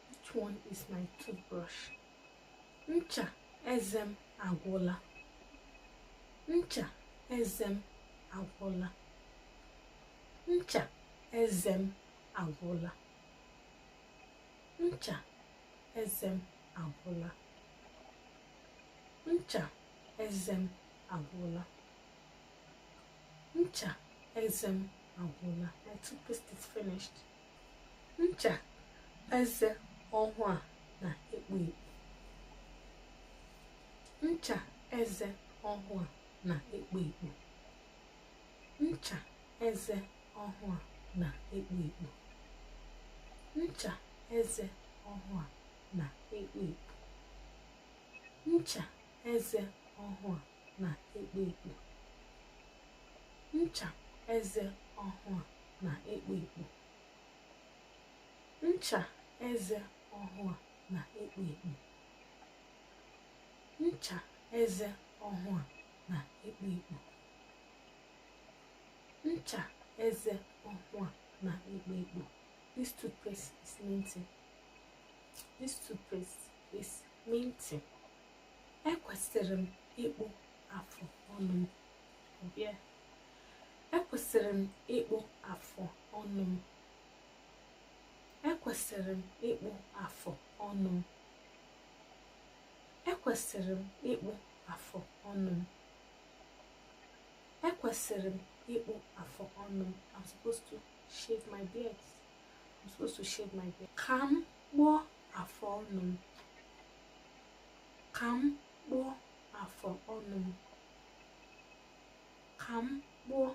Which one is my toothbrush? Ncha ezem agwụla. Ncha ezem agwụla. Ncha ezem agwụla. Ncha ezem agwụla. Ncha ezem agwụla. Ncha eze m agwụla. My toothpaste is finished. Ncha eze ọhụụ a na-ekpo ekpo. Ncha eze ọhụụ a na-ekpo ekpo. Ncha eze ọhụụ a na-ekpo ekpo. Ncha eze ọhụụ a na-ekpo ekpo. Ncha eze ọhụụ a na-ekpo ekpo. Ncha eze ọhụụ a na-ekpo ekpo. Ncha eze ọhụụ a na-ekpo ekpo. Ncha eze ọhụụ a na-ekpo ekpo. Ncha eze ọhụụ a na-ekpo ekpo. This toothpaste is minty. This toothpaste is minty. Ekwesịrị m ịkpụ afụ ọnụ m. Ekwesịrị m ịkpụ afụ ọnụ m. Ekwesịrị m ịkpụ afụ ọnụ m. Ekwesịrị m ịkpụ afụ ọnụ m. Ekwesịrị m ịkpụ afụ ọnụ m. I'm supposed to shave my beard. I'm supposed to shave my beard. Ka m kpụọ afụ ọnụ m. Ka m kpụọ afụ ọnụ m. Ka m kpụọ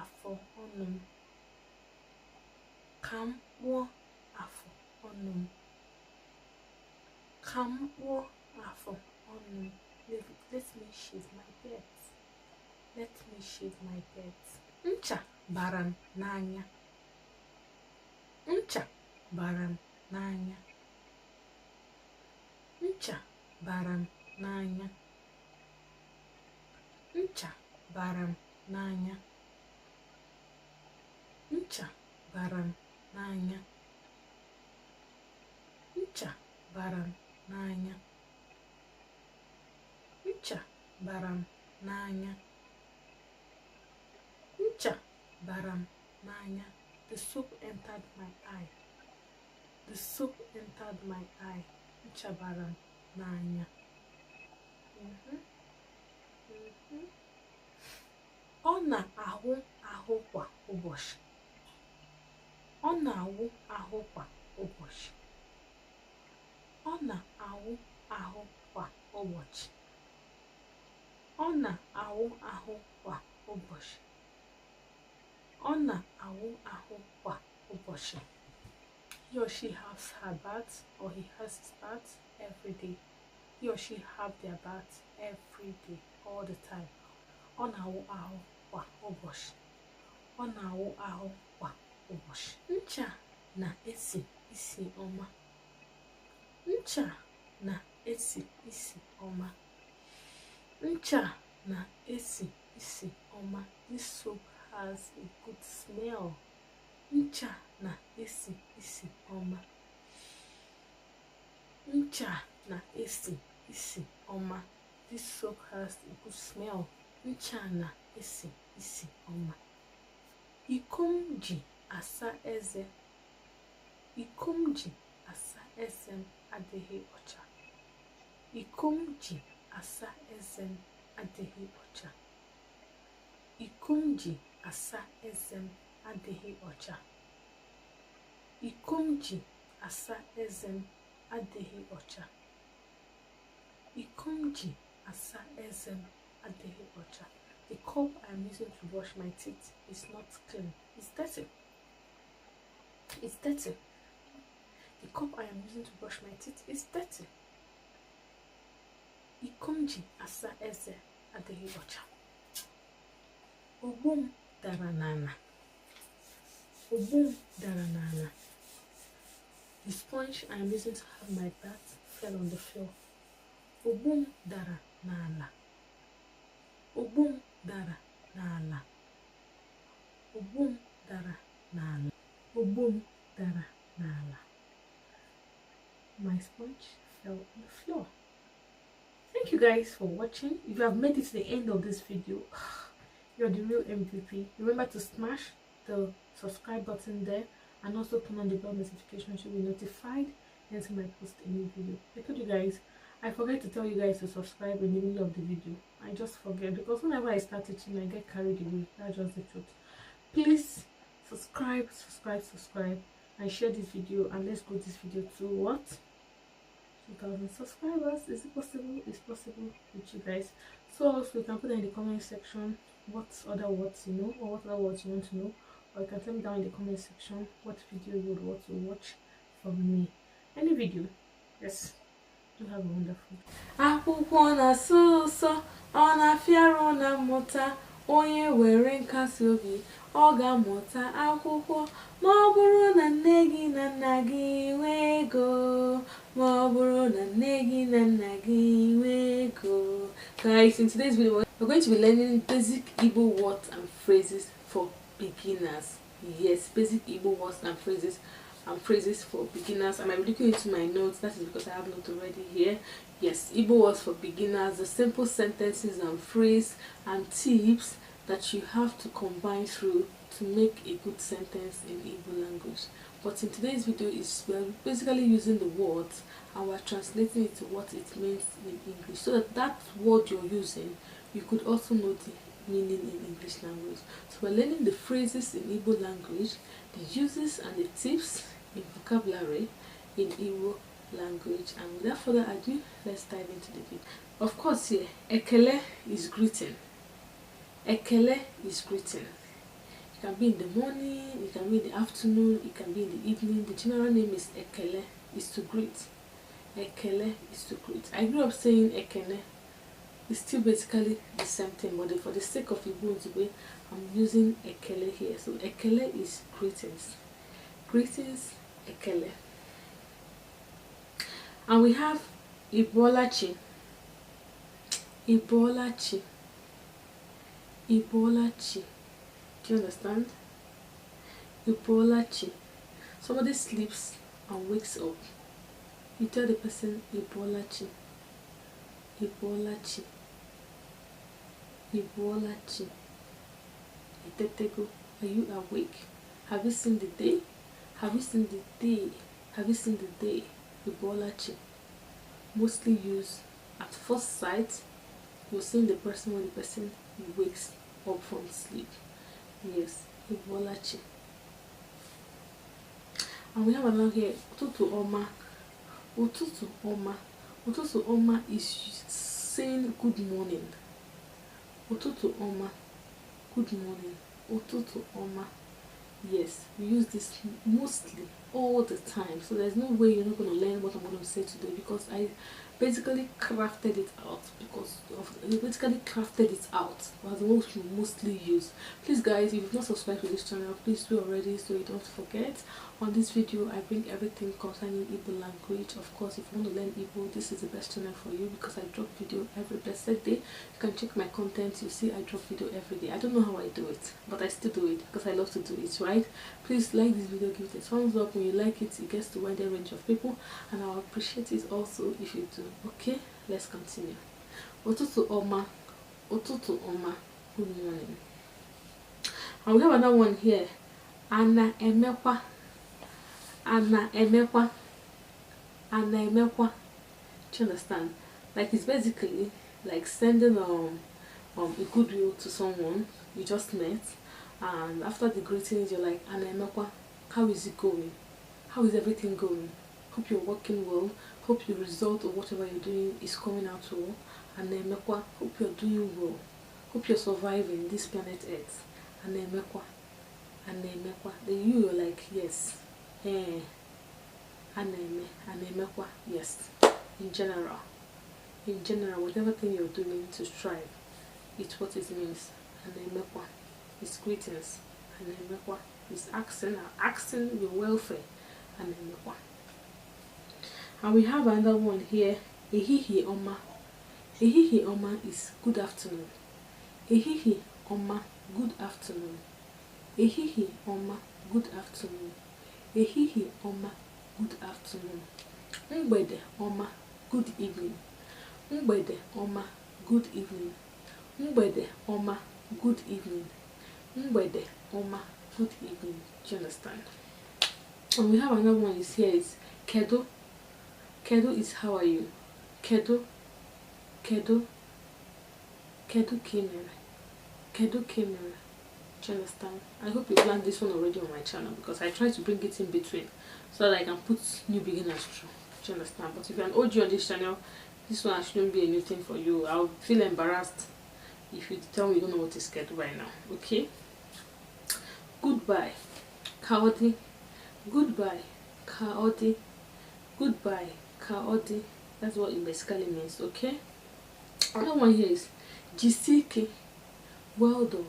afụ ọnụ m. Ka m kpụọ afụ ọnụ m. Ka m kpụọ afụ ọnụ m. Let me shave my beard. Let me shave my beard. Ncha bara m n'anya. Ncha bara m n'anya. Ncha bara m n'anya. Ncha bara m n'anya. Ncha bara m n'anya. Ncha bara m n'anya. Ncha bara m n'anya. Ncha bara m n'anya. The soap entered my eye. The soap entered my eye. Ncha bara m n'anya. Ọ na-awụ ahụ kwa ụbọchị. Ọ na-awụ ahụ kwa ụbọchị. Ọ na-awụ ahụ kwa ụbọchị. Ọ na-awụ ahụ kwa ụbọchị. Ọ na-awụ ahụ kwa ụbọchị. He or she has her bath or he has his bath every day. He or she have their bath every day, all the time. Ọ na-awụ ahụ kwa ụbọchị. Ọ na-awụ ahụ kwa ụbọchị. Ncha na-esi isi ọma. Ncha na-esi isi ọma. Ncha na-esi isi ọma. This soap has a good smell. Ncha na-esi isi ọma. Ncha na-esi isi ọma. This soap has a good smell. Ncha na-esi isi ọma. Iko m ji asa eze. Iko m ji asa eze m adịghị ọcha. Iko m ji asa eze m adịghị ọcha. Iko m ji asa eze m adịghị ọcha. Iko m ji asa eze m adịghị ọcha. Iko m ji asa eze m adịghị ọcha. The cup I'm using to brush my teeth is not clean. It's dirty. It's dirty. The cup I am using to brush my teeth is dirty. Iko m ji asa eze adịghị ọcha. Ogbo m dara n'ala. Ogbo m dara n'ala. The sponge I am using to have my bath fell on the floor. Ogbo m dara n'ala. Ogbo m dara n'ala. Ogbo m dara n'ala. Ogbo m dara n'ala. My sponge fell on the floor. Thank you guys for watching. If you have made it to the end of this video, you're the real MVP. Remember to smash the subscribe button there and also turn on the bell notification to be notified anytime I post a new video. I told you guys, I forget to tell you guys to subscribe in the middle of the video. I just forget because whenever I start teaching, I get carried away. That's just the truth. Please subscribe, and share this video, and let's grow this video to what? 2,000 subscribers. Is it possible? It's possible with you guys. So also you can put in the comment section what other words you know, or what other words you want to know, or you can tell me down in the comment section what video you would want to watch from me. Any video. Yes. Do have a wonderful akwụkwọ na-asụ ụsọ, ọ na-afịarụ na mmụta, onye were nkasi obi ọ ga-amụta akwụkwọ. Ma ọ bụrụ na nne gị na nna gị nwee ego, ma ọ bụrụ na nne gị na nna gị nwee ego. Guys, in today's video we're going to be learning basic Igbo words and phrases for beginners. Yes, basic Igbo words and phrases for beginners. I might be looking into my notes, that is because I have notes already here. Yes, Igbo words for beginners, the simple sentences and phrase and tips that you have to combine through to make a good sentence in Igbo language. But in today's video we're basically using the words and we're translating it to what it means in English, so that word you're using, you could also know the meaning in English language. So we're learning the phrases in Igbo language, the uses and the tips in vocabulary in Igbo language. And without further ado, let's dive into the video. Of course, here ekele is greeting. Ekele is greeting. It can be in the morning, it can be in the afternoon, it can be in the evening. The general name is ekele, is to greet. Ekele is to greet. I grew up saying ekele. It's still basically the same thing, but for the sake of Igbo, I'm using ekele here. So ekele is greetings. Greetings, ekele. And we have Ibolachi. Ibolachi. Ibolachi. Do you understand? Ibolachi. Somebody sleeps and wakes up. You tell the person Ibolachi. Ibolachi. Ibolachi. Itetego. Are you awake? Have you seen the day? Have you seen the day? Have you seen the day? Ibolachi. Mostly used at first sight. You're seeing the person when the person wakes up from sleep. Yes, Ibolachi. And we have another here, Ututu Oma. Ututu Oma. Ututu Oma is saying good morning. Ututu Oma. Good morning. Ututu Oma. Yes, we use this mostly all the time, so there's no way you're not going to learn what I'm going to say today, because I basically crafted it out was the words we mostly use. Please guys, if you've not subscribed to this channel, please do already so you don't forget. On this video I bring everything concerning Igbo language. Of course, if you want to learn Igbo, this is the best channel for you, because I drop video every blessed day. You can check my content, you see I drop video every day. I don't know how I do it, but I still do it because I love to do it, right? Please like this video, give it a thumbs up. When you like it, it gets to a wider range of people, and I'll appreciate it also if you do. Okay, let's continue. Ututu Oma. Ututu Oma. Good morning. And we have another one here. Ana emekwa. Ana emekwa. Ana emekwa. Do you understand? Like, it's basically like sending a goodwill to someone you just met, and after the greetings you're like, Ana emekwa, how is it going? How is everything going? Hope you're working well. Hope the result of whatever you're doing is coming out well. And Emekwa, hope you're doing well. Hope you're surviving this planet Earth. And Emekwa. And Emekwa. Then you're like, yes. And Emekwa, yes. In general, whatever thing you're doing to strive, it's what it means. And Emekwa is greetings. And Emekwa is asking your welfare. And Emekwa. And we have another one here. Ehihie Oma. Ehihie Oma is good afternoon. Ehihie Oma, good afternoon. Ehihie Oma, good afternoon. Ehihie Oma, good afternoon. Mgbede Oma, good evening. Mgbede Oma, good evening. Mgbede Oma, good evening. Mgbede Oma, good evening. Do you understand? And we have another one is here is Kedo. Kedo is how are you? kedu, kedu, kedu kimere, kedu kimere. Do you understand? I hope you learned this one already on my channel, because I try to bring it in between so that I can put new beginners through. Do you understand? But if you're an OG on this channel, this one shouldn't be a new thing for you. I'll feel embarrassed if you tell me you don't know what is kedu right now. Okay? Goodbye, kaodi. Goodbye, kaodi. Goodbye, kaodi. That's what it basically means. Okay? Another one here is jisike. Well done.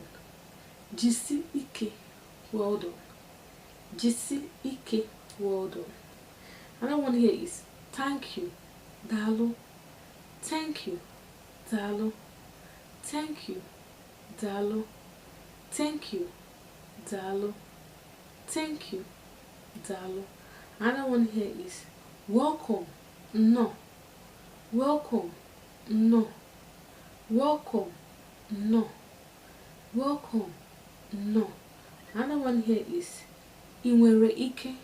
Jisike. Well done. Jisike. Well done. Another one here is thank you. Dalu. Thank you. Dalu. Thank you. Dalu. Thank you. Dalu. Thank you. Dalu. Another one here is welcome. No. Welcome. No. Welcome. No. Welcome. No. Another one here is inwere ike.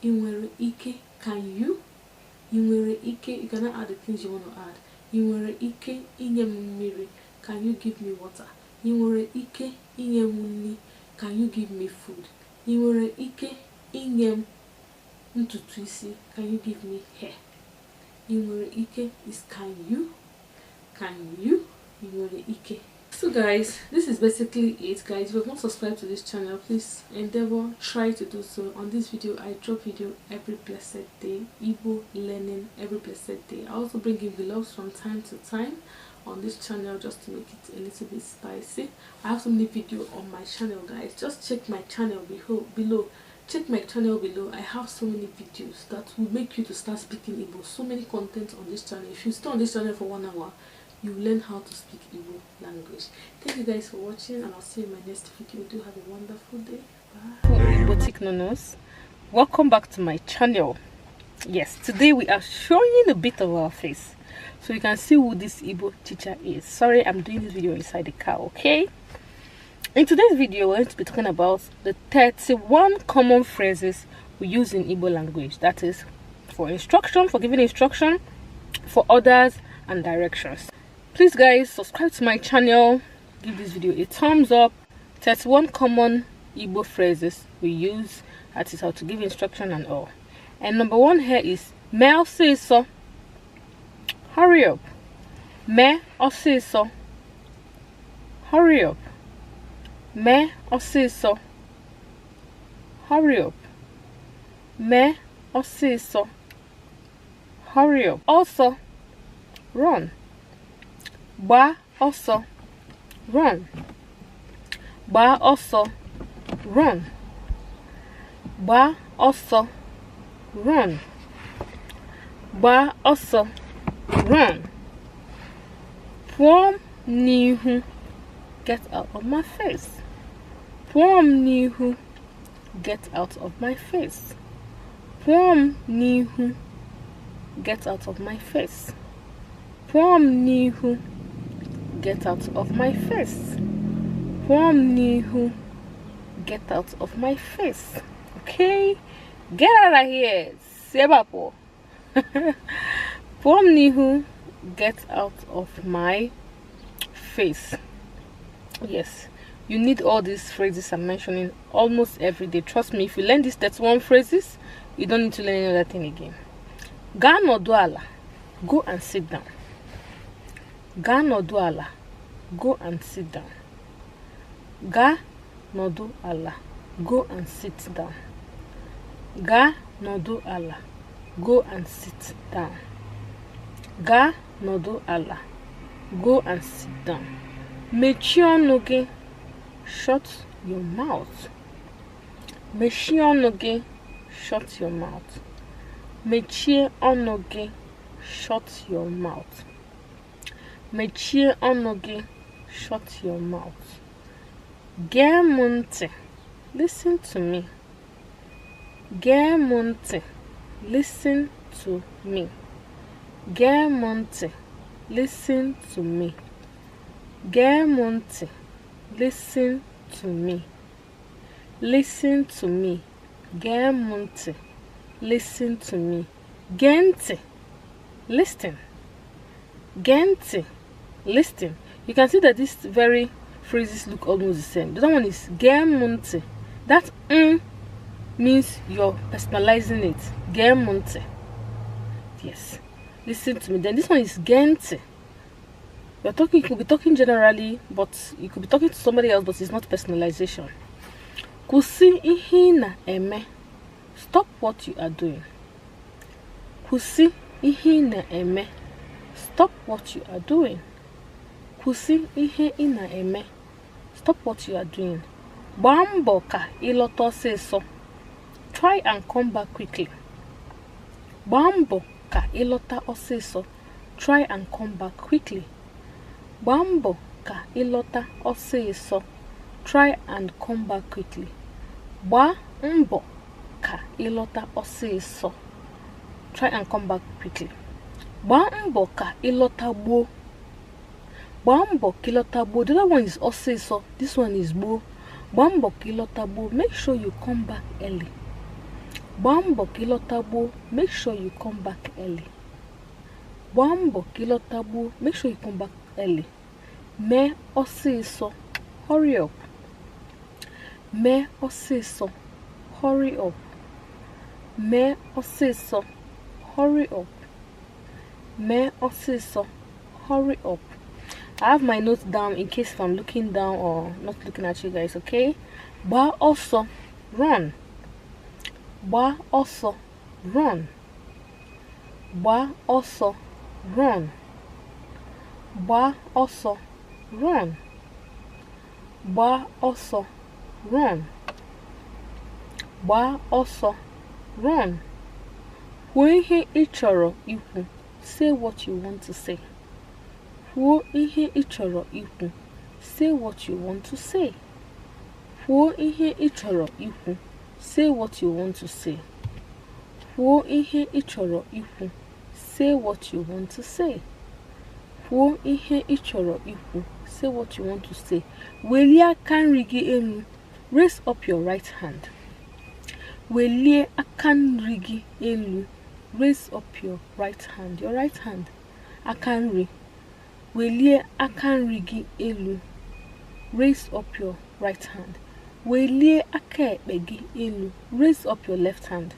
Inwere ike. Can you? Inwere ike. You cannot add the things you want to add. Inwere ike inye mmiri. Can you give me water? Inwere ike inye nri. Can you give me food? Inwere ike inye ntutu isi. Can you give me hair? Inwere ike is can you? Can you? Inwere ike. So guys, this is basically it. Guys, if you have not subscribed to this channel, please try to do so. On this video, I drop video every blessed day, Igbo learning every blessed day. I also bring in vlogs from time to time on this channel just to make it a little bit spicy. I have so many videos on my channel, guys. Just check my channel below. Check my channel below. I have so many videos that will make you to start speaking Igbo. So many content on this channel. If you stay on this channel for 1 hour, you learn how to speak Igbo language. Thank you guys for watching, and I'll see you in my next video. Do have a wonderful day. Bye. IGBOTIC nonos, welcome back to my channel. Yes, today we are showing a bit of our face so you can see who this Igbo teacher is. Sorry, I'm doing this video inside the car. Okay, in today's video we're going to be talking about the 31 common phrases we use in Igbo language. That is for instruction, for giving instruction, for orders and directions. Please guys, subscribe to my channel, give this video a thumbs up. 31 common Igbo phrases we use, that is how to give instruction and all. And number 1 here is me osiso. Hurry up. Me osiso. Hurry up. Me osiso. Hurry up. Me osiso. Hurry up. Also, run. Ba also. Run. Ba also. Run. Ba also. Run. Ba also. Run. Pụọ n'ihu. Get out of my face. Pụọ n'ihu. Get out of my face. Pụọ n'ihu. Get out of my face. Pụọ n'ihu. Get out of my face. Pụọ n'ihu. Get out of my face. Okay? Get out of here. Sebapo. Pụọ n'ihu. Get out of my face. Yes, you need all these phrases I'm mentioning almost every day. Trust me, if you learn these 31 phrases, you don't need to learn any other thing again. Ga nodu ala. Go and sit down. Ga nodu ala. Go and sit down. Ga nodu ala. Go and sit down. Ga nodu ala. Go and sit down. Ga nodu ala. Go and sit down. Mechie ọnụ gị. Shut your mouth. Mechie ọnụ gị. Shut your mouth. Mechie ọnụ gị. Shut your mouth. Mechie ọnụ gị. Shut your mouth. Gee m ntị. Listen to me. Gee m ntị. Listen to me. Gee m ntị. Listen to me. Gee m ntị. Listen to me. Listen to me. Gee m ntị. Listen to me. Gee ntị. Listen. Gente. Listen. You can see that these very phrases look almost the same. The other one is gemunte. That means you're personalizing it. Gemunte. Yes. Listen to me. Then this one is gente. You could be talking generally, but you could be talking to somebody else, but it's not personalization. Kusi ihe na eme. Stop what you are doing. Kusi ihe na eme. Stop what you are doing. Kusi ihe na eme. Stop what you are doing. Gbambo ka ilota ọsịsọ. Try and come back quickly. Gbambo ka ilota ọsịsọ. Try and come back quickly. Gbambo ka ilota ọsịsọ. Try and come back quickly. Gba mbọ ka ilota ọsịsọ. Try and come back quickly. Gba mbọ ka ilota gbo. Gba mbọ ka ilota gbo. The other one is ọsịsọ. This one is gbo. Gba mbọ ka ilota gbo. Make sure you come back early. Gba mbọ ka ilota gbo. Make sure you come back early. Gba mbọ ka ilota gbo. Make sure you come back early. Mee ọsịsọ. Hurry up. Mee ọsịsọ. Hurry up. Mee ọsịsọ. Hurry up. Mee ọsịsọ. Hurry up. I have my notes down in case if I'm looking down or not looking at you guys, okay? Gba ọsọ. Run. Gba ọsọ. Run. Gba ọsọ. Run. Gba ọsọ. Run. Gba ọsọ. Run. Gba ọsọ. Run. Kwuo ihe ị chọrọ ikwu. Say what you want to say. Kwuo ihe ị chọrọ ikwu. Say what you want to say. Kwuo ihe ị chọrọ ikwu. Say what you want to say. Kwuo ihe ị chọrọ ikwu. Say what you want to say. Kwuo ihe ị chọrọ ikwu. Say what you want to say. Welie aka nri gị elu. Raise up your right hand. Welie aka nri gị elu. Raise up your right hand. Your right hand. Aka nri. Welie aka nri gị elu. Raise up your right hand. Welie aka ekpe gị elu. Raise up your left hand.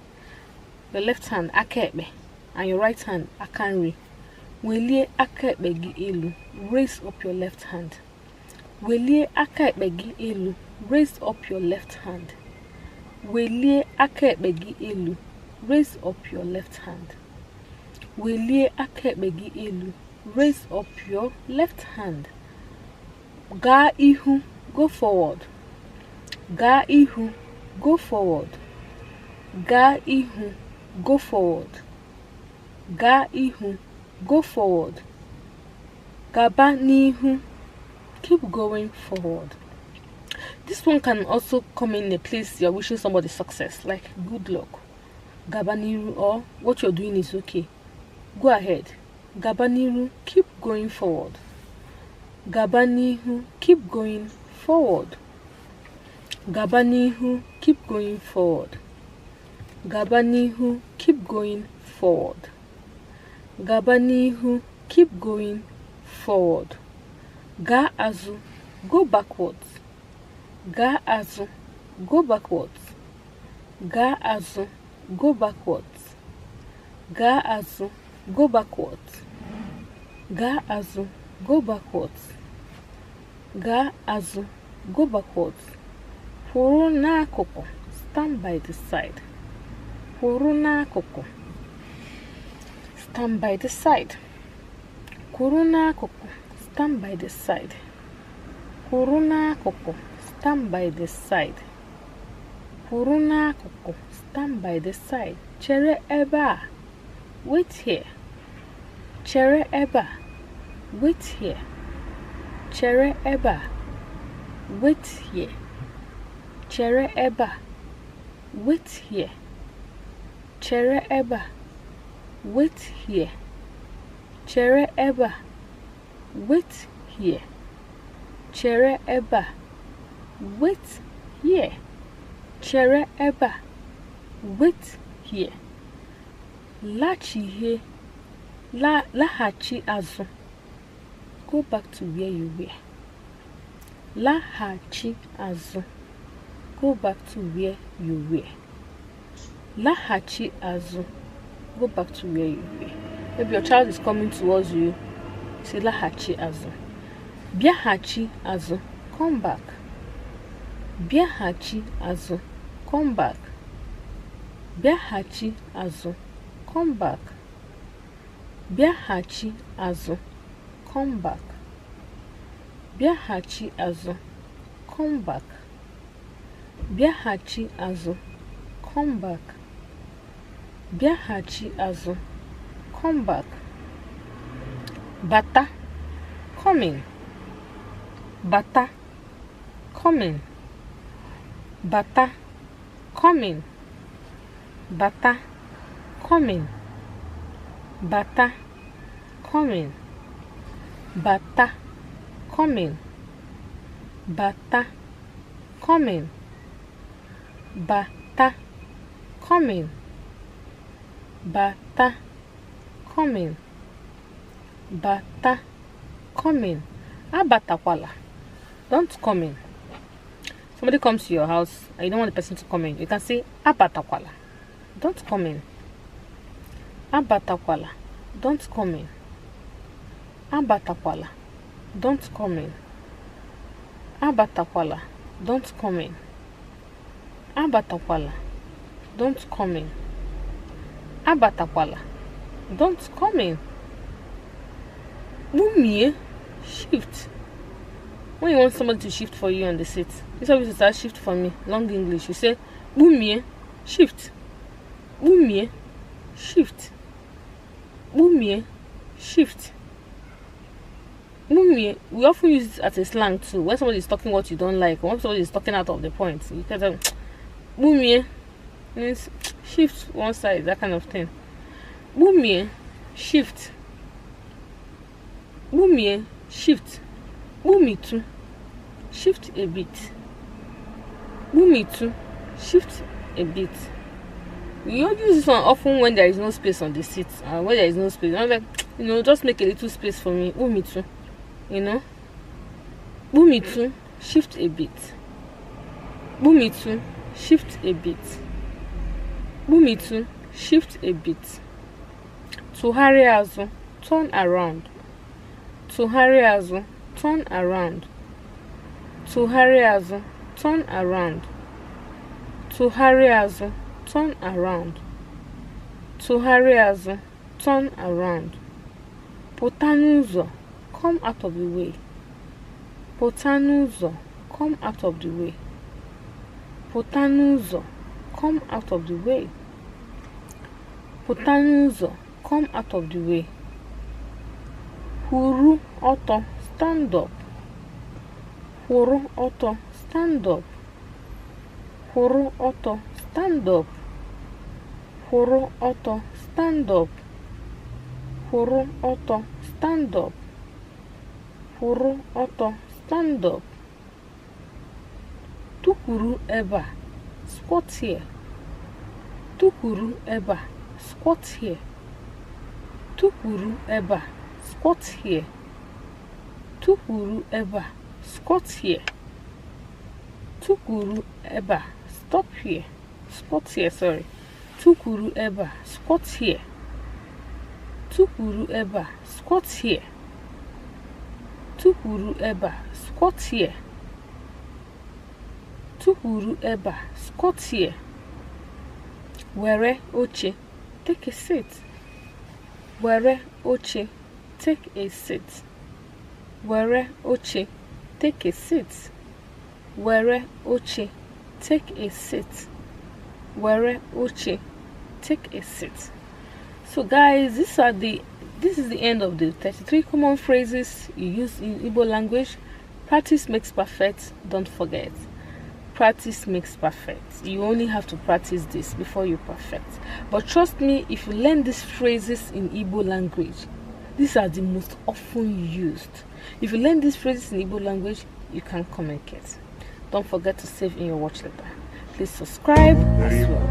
Your left hand aka ekpe and your right hand aka nri. Welie aka ekpe gị elu. Raise up your left hand. Welie aka ekpe gị elu. Raise up your left hand. Welie aka ekpe gị elu. Raise up your left hand. Welie aka ekpe gị elu. Raise up your left hand. Gaa ihu. Go forward. Gaa ihu. Go forward. Gaa ihu. Go forward. Gaa ihu. Go forward. Gaba n'ihu. Keep going forward. This one can also come in a place you're wishing somebody success, like good luck. Gaba n'ihu, or what you're doing is okay. Go ahead. Gaba n'ihu, keep going forward. Gaba n'ihu, keep going forward. Gaba n'ihu, keep going forward. Gaba n'ihu, keep going forward. Gaba n'ihu, keep going forward. Gaa azụ, go backwards. Gaa azụ, go backwards. Gaa azụ, go backwards. Gaa azụ, go backwards. Gaa azụ, go backwards. Gaa azụ, go backwards. Kwụrụ n'akụkụ, stand by the side. Kwụrụ n'akụkụ, stand by the side. Kwụrụ n'akụkụ, stand by the side. Kwụrụ n'akụkụ, stand by the side. Kwụrụ n'akụkụ, stand by the side. Chere ebe a, wait here. Chere ebe a, wait here. Chere ebe a, wait here. Chere ebe a, wait here. Chere ebe a, wait here. Chere ebe a, wait here. Chere ebe a, wait here. Chere ebe a, wait here. Laghachi azụ, Go back to where you were. Laghachi azụ. Go back to where you were. Laghachi azụ. Go back to where you were. Maybe your child is coming towards you. Say laghachi azụ. Bịaghachi azụ. Come back. Bịaghachi azụ. Come back. Bịaghachi azụ. Come back. Bịaghachi azụ. Come back. Bịaghachi azụ. Come back. Bịaghachi azụ. Come back. Bịaghachi azụ. Come back. Bata. Coming. Bata. Coming. Bata. Coming. Bata. Coming. Bata. Coming. Bata. Coming. Bata. Coming. Bata. Coming. Bata. Coming. Bata. Coming. Abatakwala. Don't come in. Somebody comes to your house and you don't want the person to come in. You can say abatakwala. Don't come in. Abatakwala. Don't come in. Abatakwala. Don't come in. Abatakwala. Don't come in. Abatakwala. Don't come in. Abatakwala. Don't come in. Mumie. Shift. When you want somebody to shift for you on the seat, this always start shift for me. Long English. You say Mumie. Shift. Mumie. Shift. Mumie. Shift. Mumie. We often use it as a slang too. When somebody is talking what you don't like, when somebody is talking out of the point, you can say Mumie means shift one side, that kind of thing. Mumie. Shift. Mumie. Shift. Mumitu. Shift a bit. Mumitu. Shift a bit. We use this one often when there is no space on the seat. When there is no space, I'm like, just make a little space for me. Mumitu. Mumitu. Shift a bit. Mumitu. Shift a bit. Mumitu. Shift a bit. Tuhari azụ. Turn around. Tuhari azụ. Turn around. Tuhari azụ. Turn around. Tuhari azụ. Turn around. Tuhari azụ. Turn around. Pụta n'ụzọ. Come out of the way. Pụta n'ụzọ. Come out of the way. Pụta n'ụzọ. Come out of the way. Pụta n'ụzọ. Come out of the way. Kwụrụ ọtọ. Stand up. Kwụrụ ọtọ. Stand up. Kwụrụ ọtọ. Stand up. Kwụrụ ọtọ. Stand up. Kwụrụ ọtọ. Stand up. Kwụrụ ọtọ. Stand up. Tukwuru ebe a. Squat here. Tukwuru ebe a. Squat here. Tukwuru ebe a. Squat here. Tukwuru ebe a. Squat here. Tukwuru ebe a. Stop here. Squat here, sorry. Tukwuru ebe a. Squat here. Tukwuru ebe a. Squat here. Tukwuru ebe a. Squat here. Tukwuru ebe a. Squat here. Were oche. Take a seat. Were oche. Take a seat. Were oche. Take a seat. Were oche. Take a seat. Were oche. Take a seat. So guys, this is the end of the 33 common phrases you use in Igbo language. Practice makes perfect. Don't forget. Practice makes perfect. You only have to practice this before you perfect. But trust me, if you learn these phrases in Igbo language, these are the most often used. If you learn these phrases in Igbo language, you can communicate. Don't forget to save in your watch letter. Please subscribe as well.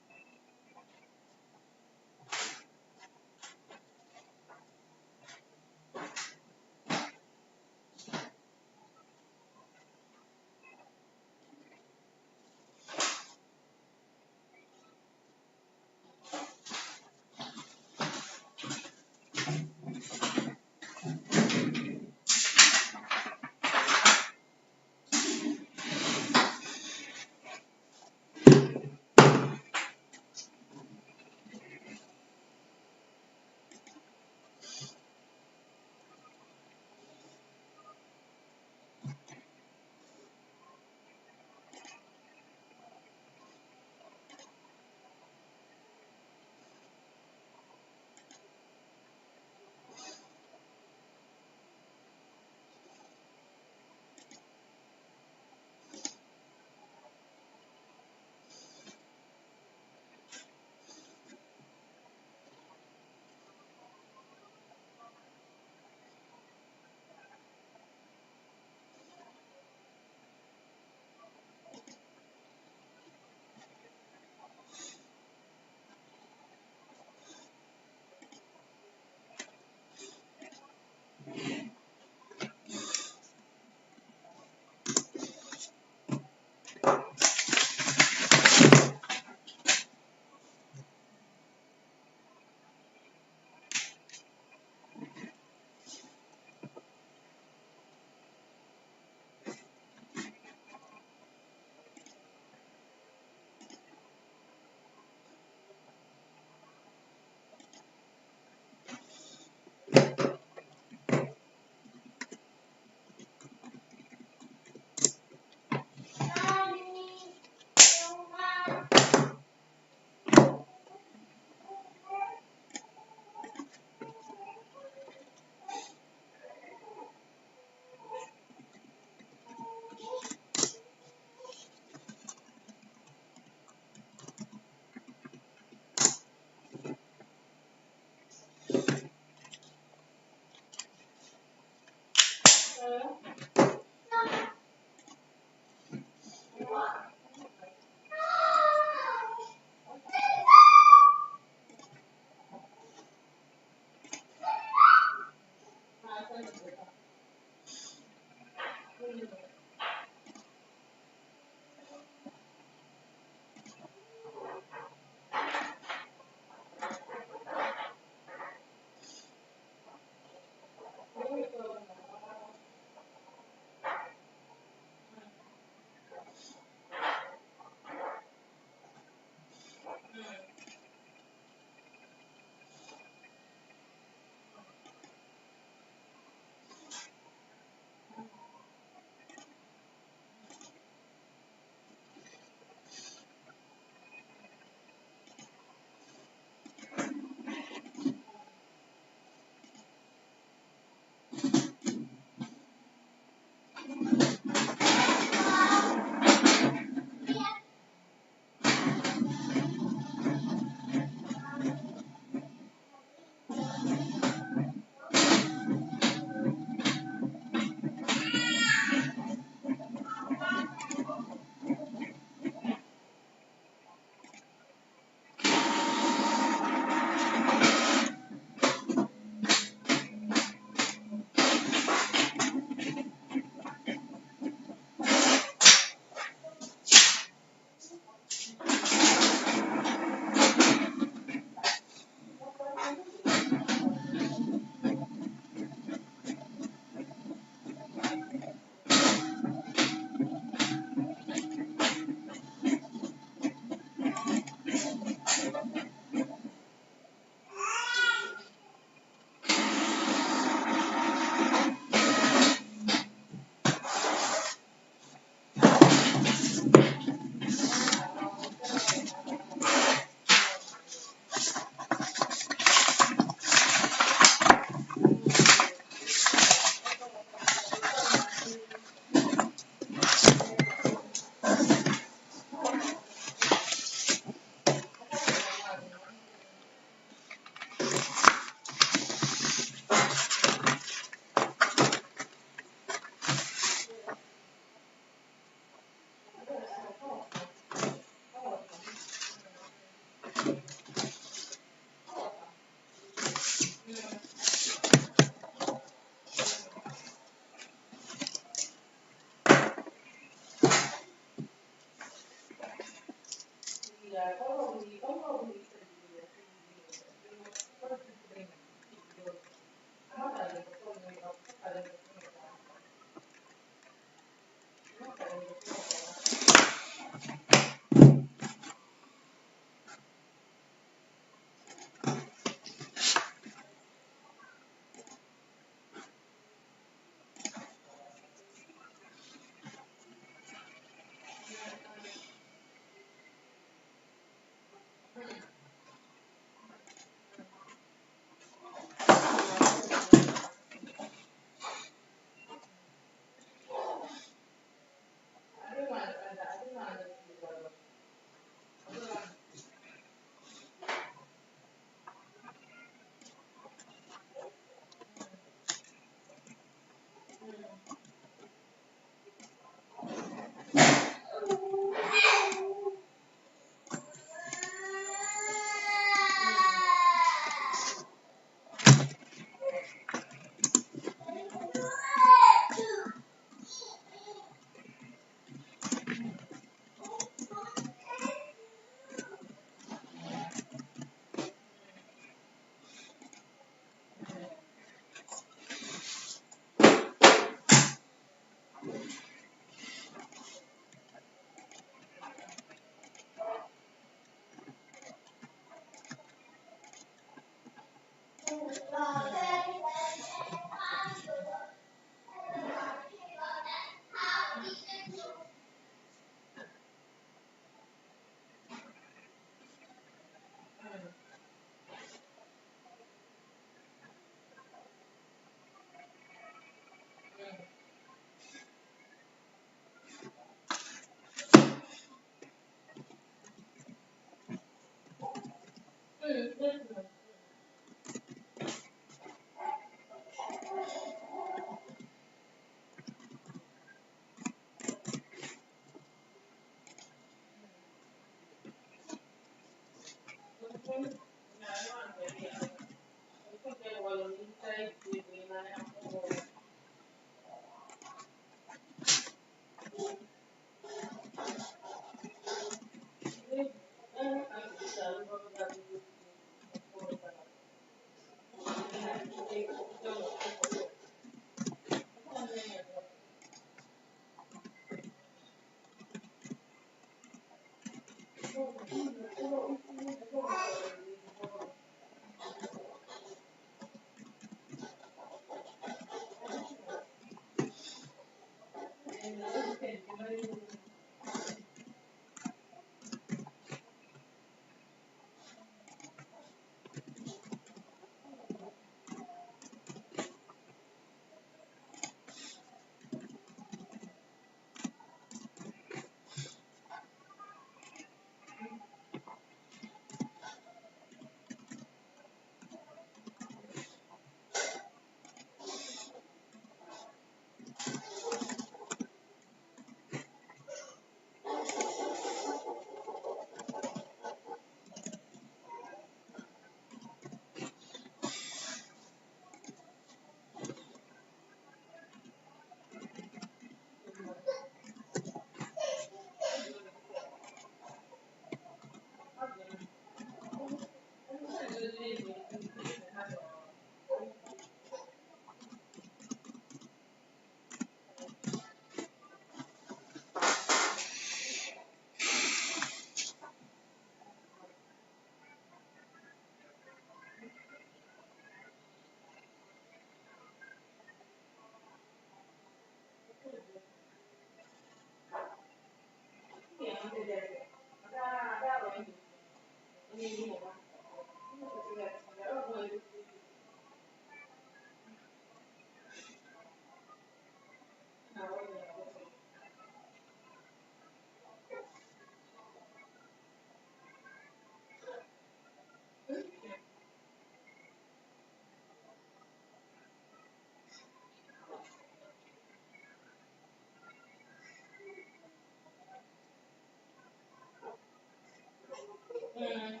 Mm.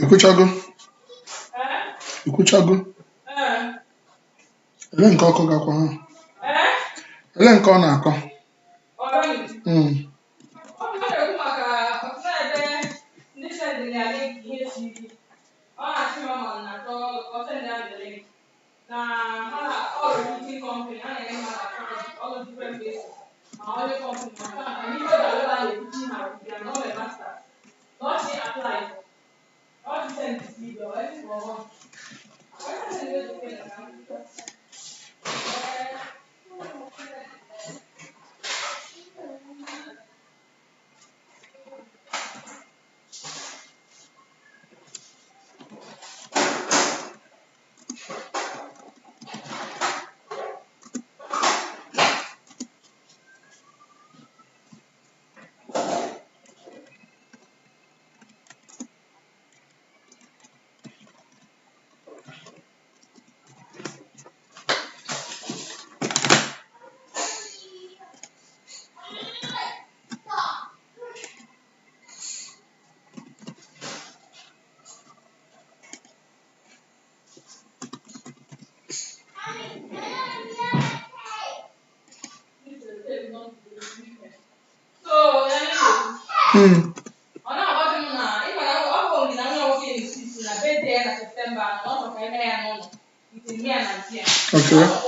Ikuchago. Ikuchago. Ele nke ọkụ gakwa ha. Ele nke ọ na-akọ. Okay.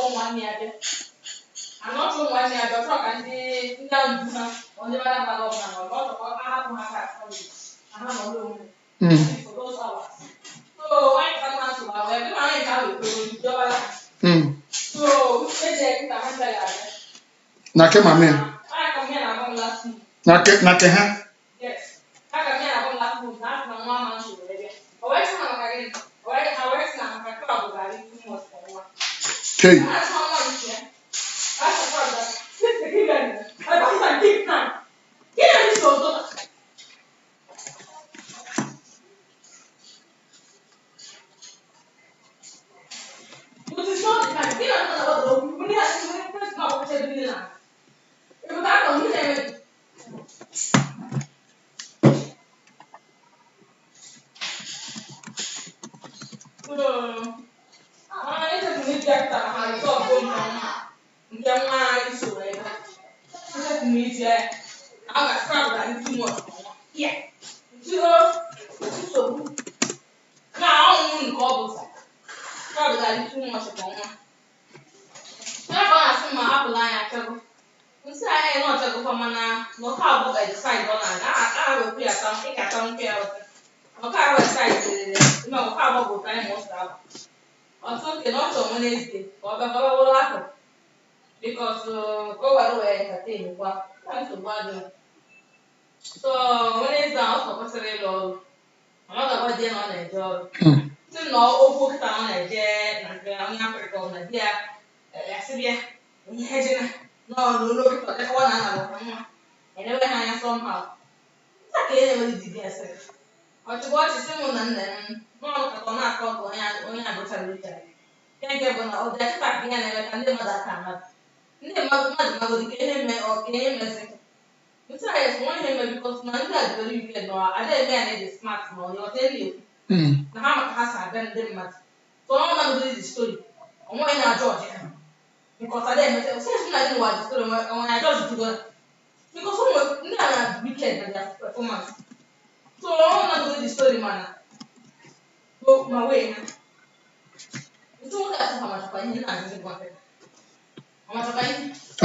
Nake mame. Nake ha. Okay.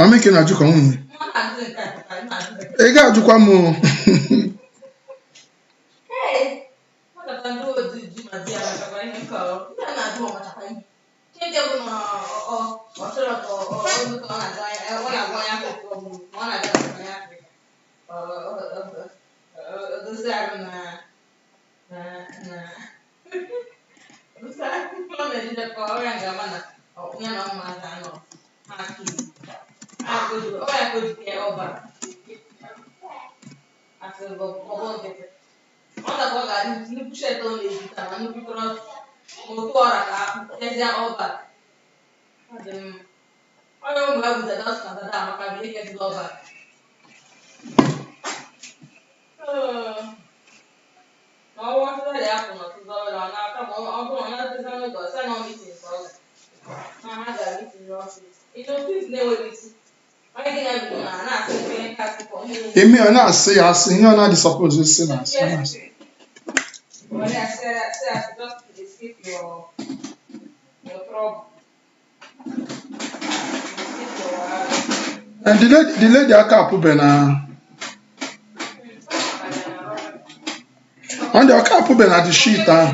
Amike na-ajụ ka nwunye. Ị ga-ajụkwa m o. Emi ọ na-asị ya asị ihe ọ na-adị suppose si na asị. And the lady aka apụbe na on the aka apụbe na the sheet ahụ.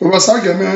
Ụbọchị a ga-eme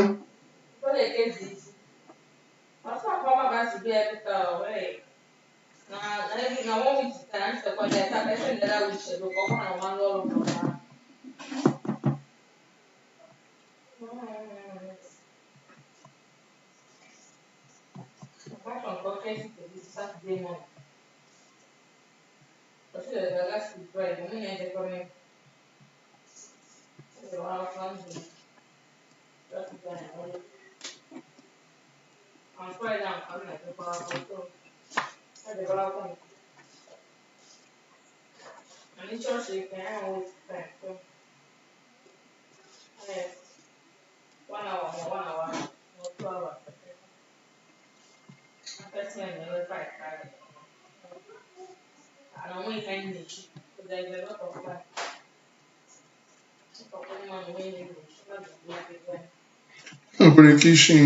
nwere ike isi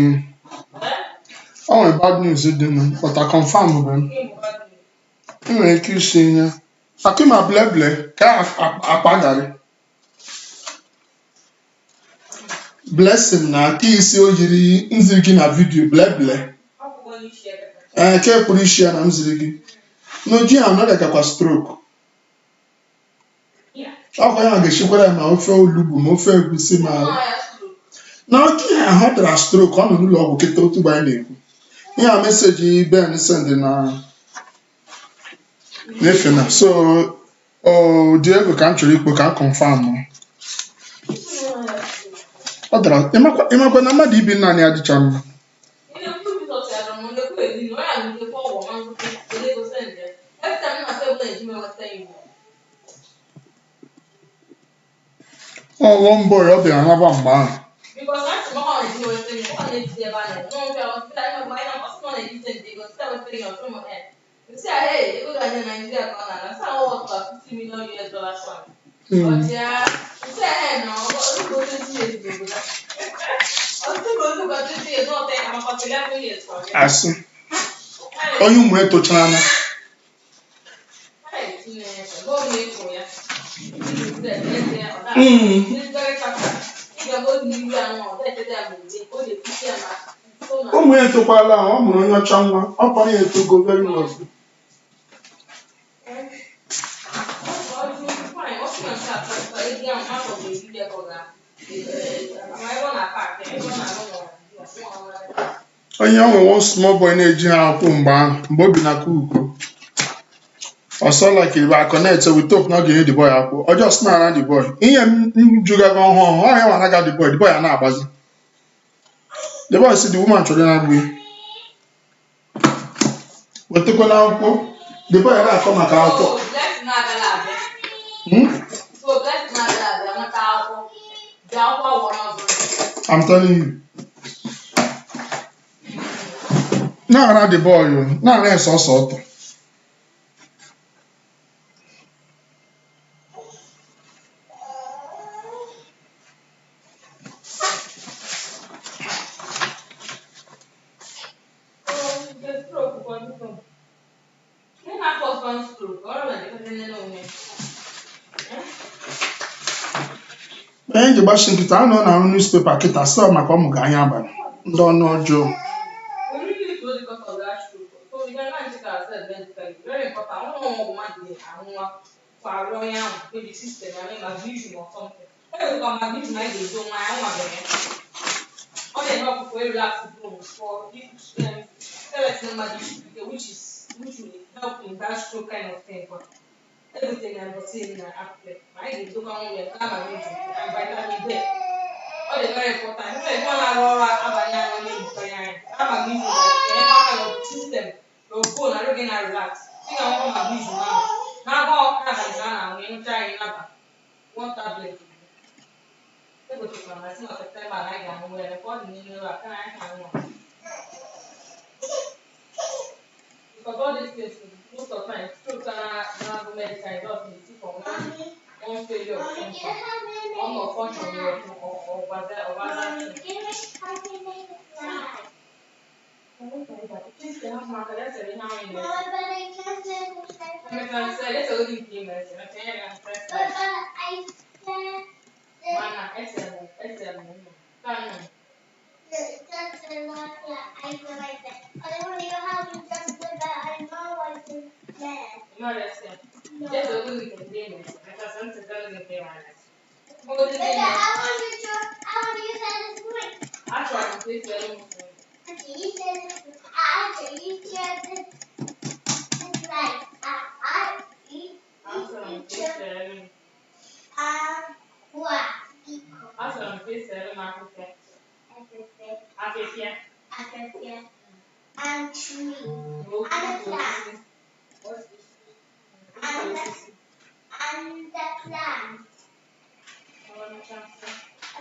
o nwere bad news dị m but I confirm bụ m nwere ike isi ya akịma bleble ka akpa garị blessing na aka isi o yiri nziri gị na vidio bleble ke kpụrụ isi ya na m ziri gị n'oji ya na ọ gakwa stroke ọkwa ya ga-esikwara ya ma ofe olugbu ma ofe egusi ma na ọkụ ya ahụ dara stroke ọ nọ n'ụlọ ọgwụ kịta otu gba anyị na-ekwu ihe a meseji Ben send na n'efe na so Oh, Diego ka m chọrọ ikpo ka m confirm. Ọ dara ịmakwa na mmadụ ibi nna anyị adịcha mma. Ọghọ mbọ ya ọ bịara naba mgbe ahụ. Asị onye ụmụ etochara anya. Ụmụ ya etokwala ahụ, ọ mụrụ onye ọcha nwa, ọ kpọrọ ya etogo very well. Onye ọ nwere one small boy na-eji ha akwụ mgbe ahụ mgbe o bi na Kuko. Ọsọ like if I connect with hope na ọ ga-enye the boy akwụ. Ọ just na-ara the boy. Ihe m jugaga ọhụụ, ọ ya nwa anaga the boy a na-agbazi. The boy si the woman chọrọ na-agbụ ya. Wetekwana akwụkwọ, the boy na-akọ maka akwụkwọ. I'm telling you. Na-ara the boy, na-ara ya sọsọ ọtọ. Onye nji gbachi nkịta a nọ na-arụ newspaper kịta sọ maka ọmụ ga anya abalị ndị ọnụ ọjọọ. Everything I'm seeing in Africa, I need to come with and vitamin D. All the very important. If I want to roll out I'm a system. Your phone, I don't get relax. Think I want my vision now. Now, I'm going to try another one tablet. Go to my September, I can wear a body in your account. Because all these things, most of the time, stroke and medical is not easy for one failure of function, one more function or bad. And tree. And a plant. And the plant.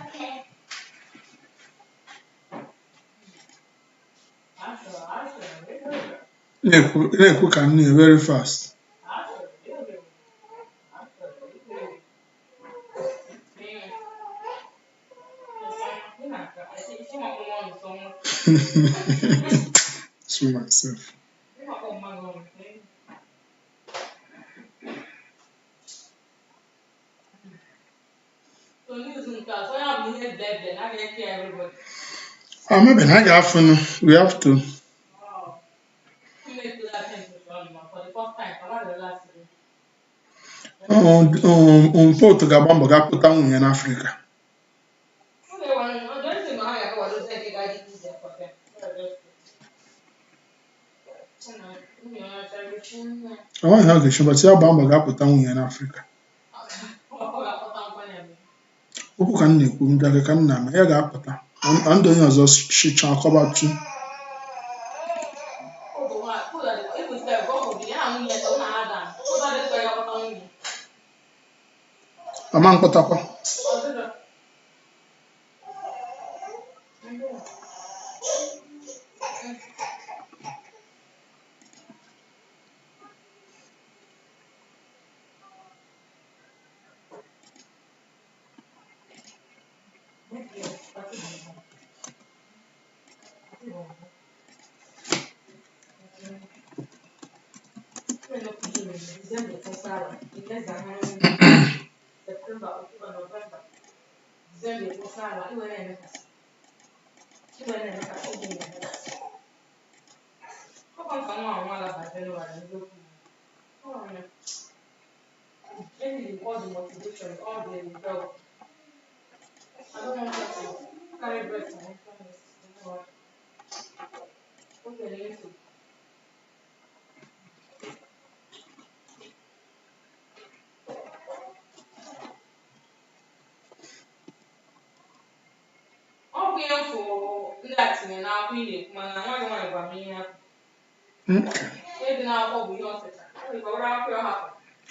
Okay. Na-ekwu ka nne very fast. To myself. Maybe I have we have to. Mpọtụ ga-agba mbọ ga-apụta nwunye n'Afrịka. Amaghị ha ga-echi but ya gbaa mbọ ga-apụta nwunye n'Afrịka. Okwu ka m na-ekwu ndị aka ka m na-ama ya ga-apụta ndị onye ọzọ chichaa kọbatu. Ama mkpụtakwa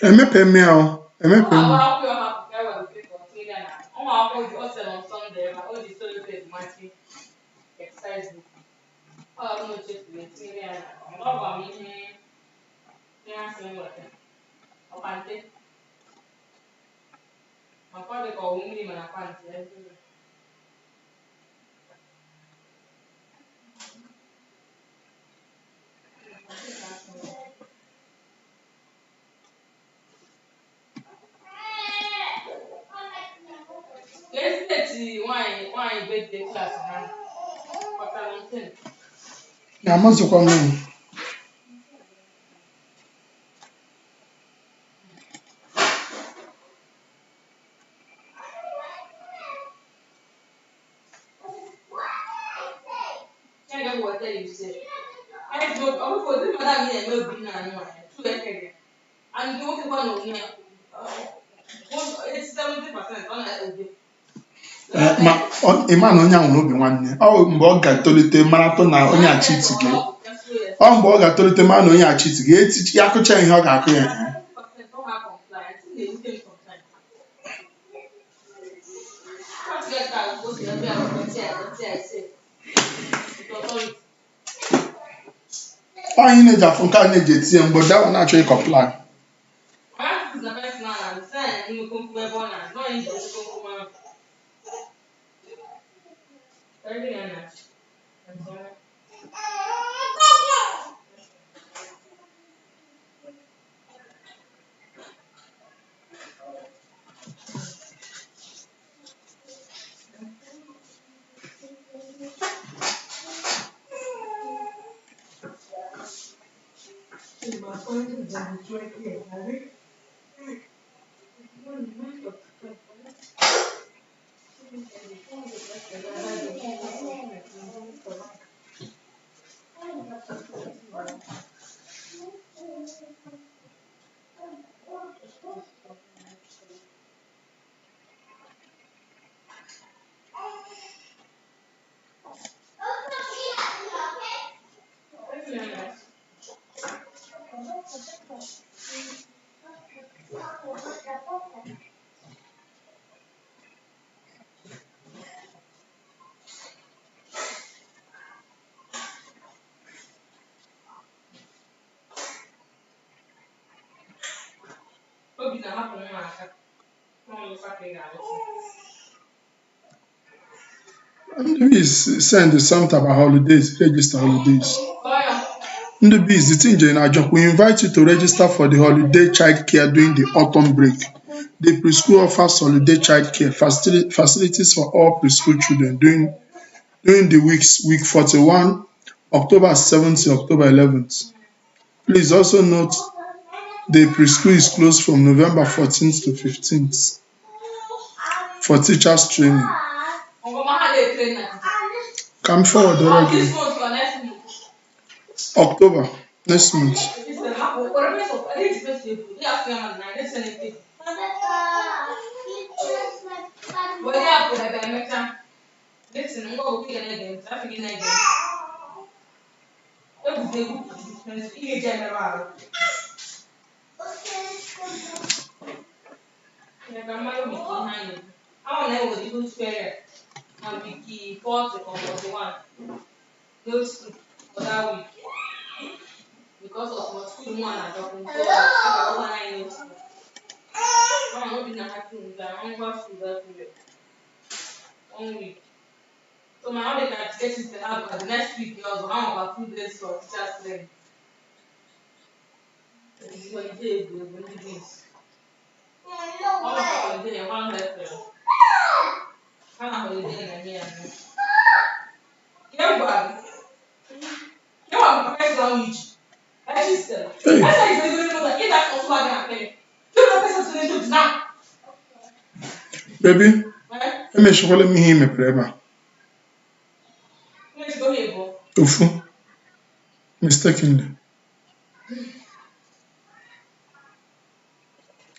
emepe mme ahụ emepe mme ya amazịkwa m ma ịma na onye ahụ n'obi nwanne ọ mgbe ọ ga-etolite maratụ na onye achiti gị ọ mgbe ọ ga-etolite mara na onye achiti gị etichi ya akụcha ihe ọ ga-akụ ya onye na-eji afụ nke a na-eji etinye mgbe dawa na-achọ ịkọpla Please send something about holidays, register holidays. The bees, the thing in Ajok, we invite you to register for the holiday childcare during the autumn break. The preschool offers holiday childcare facilities for all preschool children during the week 41, October 7th to October 11th. Please also note the preschool is closed from November 14th to 15th for teachers training. Come forward already. October, next month. Wiki 40 or 41 notes for that week because of my school one and so I don't want to notes. I'm not being happy with that. I'm going to that period. 1 week. So my other can get it to have the next week also about 2 days for teachers training. It's going to be this. Holiday, 1 letter. Holiday, and here. Yeah, but you have a price language. I just said, I said, that's also what I'm saying. You have a person to now. Baby, let me show me him a prayer. Let's go here, boy. Ufu, mistakenly.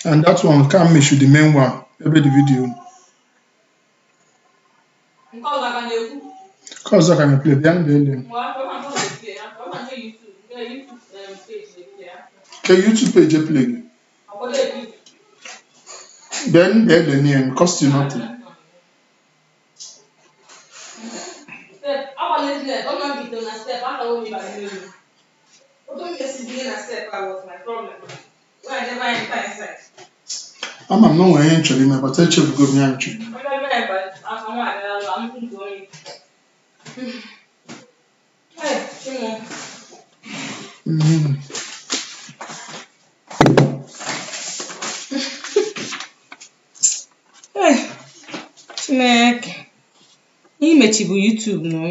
And that one can't miss the main one. Maybe the video. Cause I can play the end. Okay, YouTube page play. Then the name cost you nothing. I'm not going to enter my but I check go me and check. Snack. Imechibu YouTube no.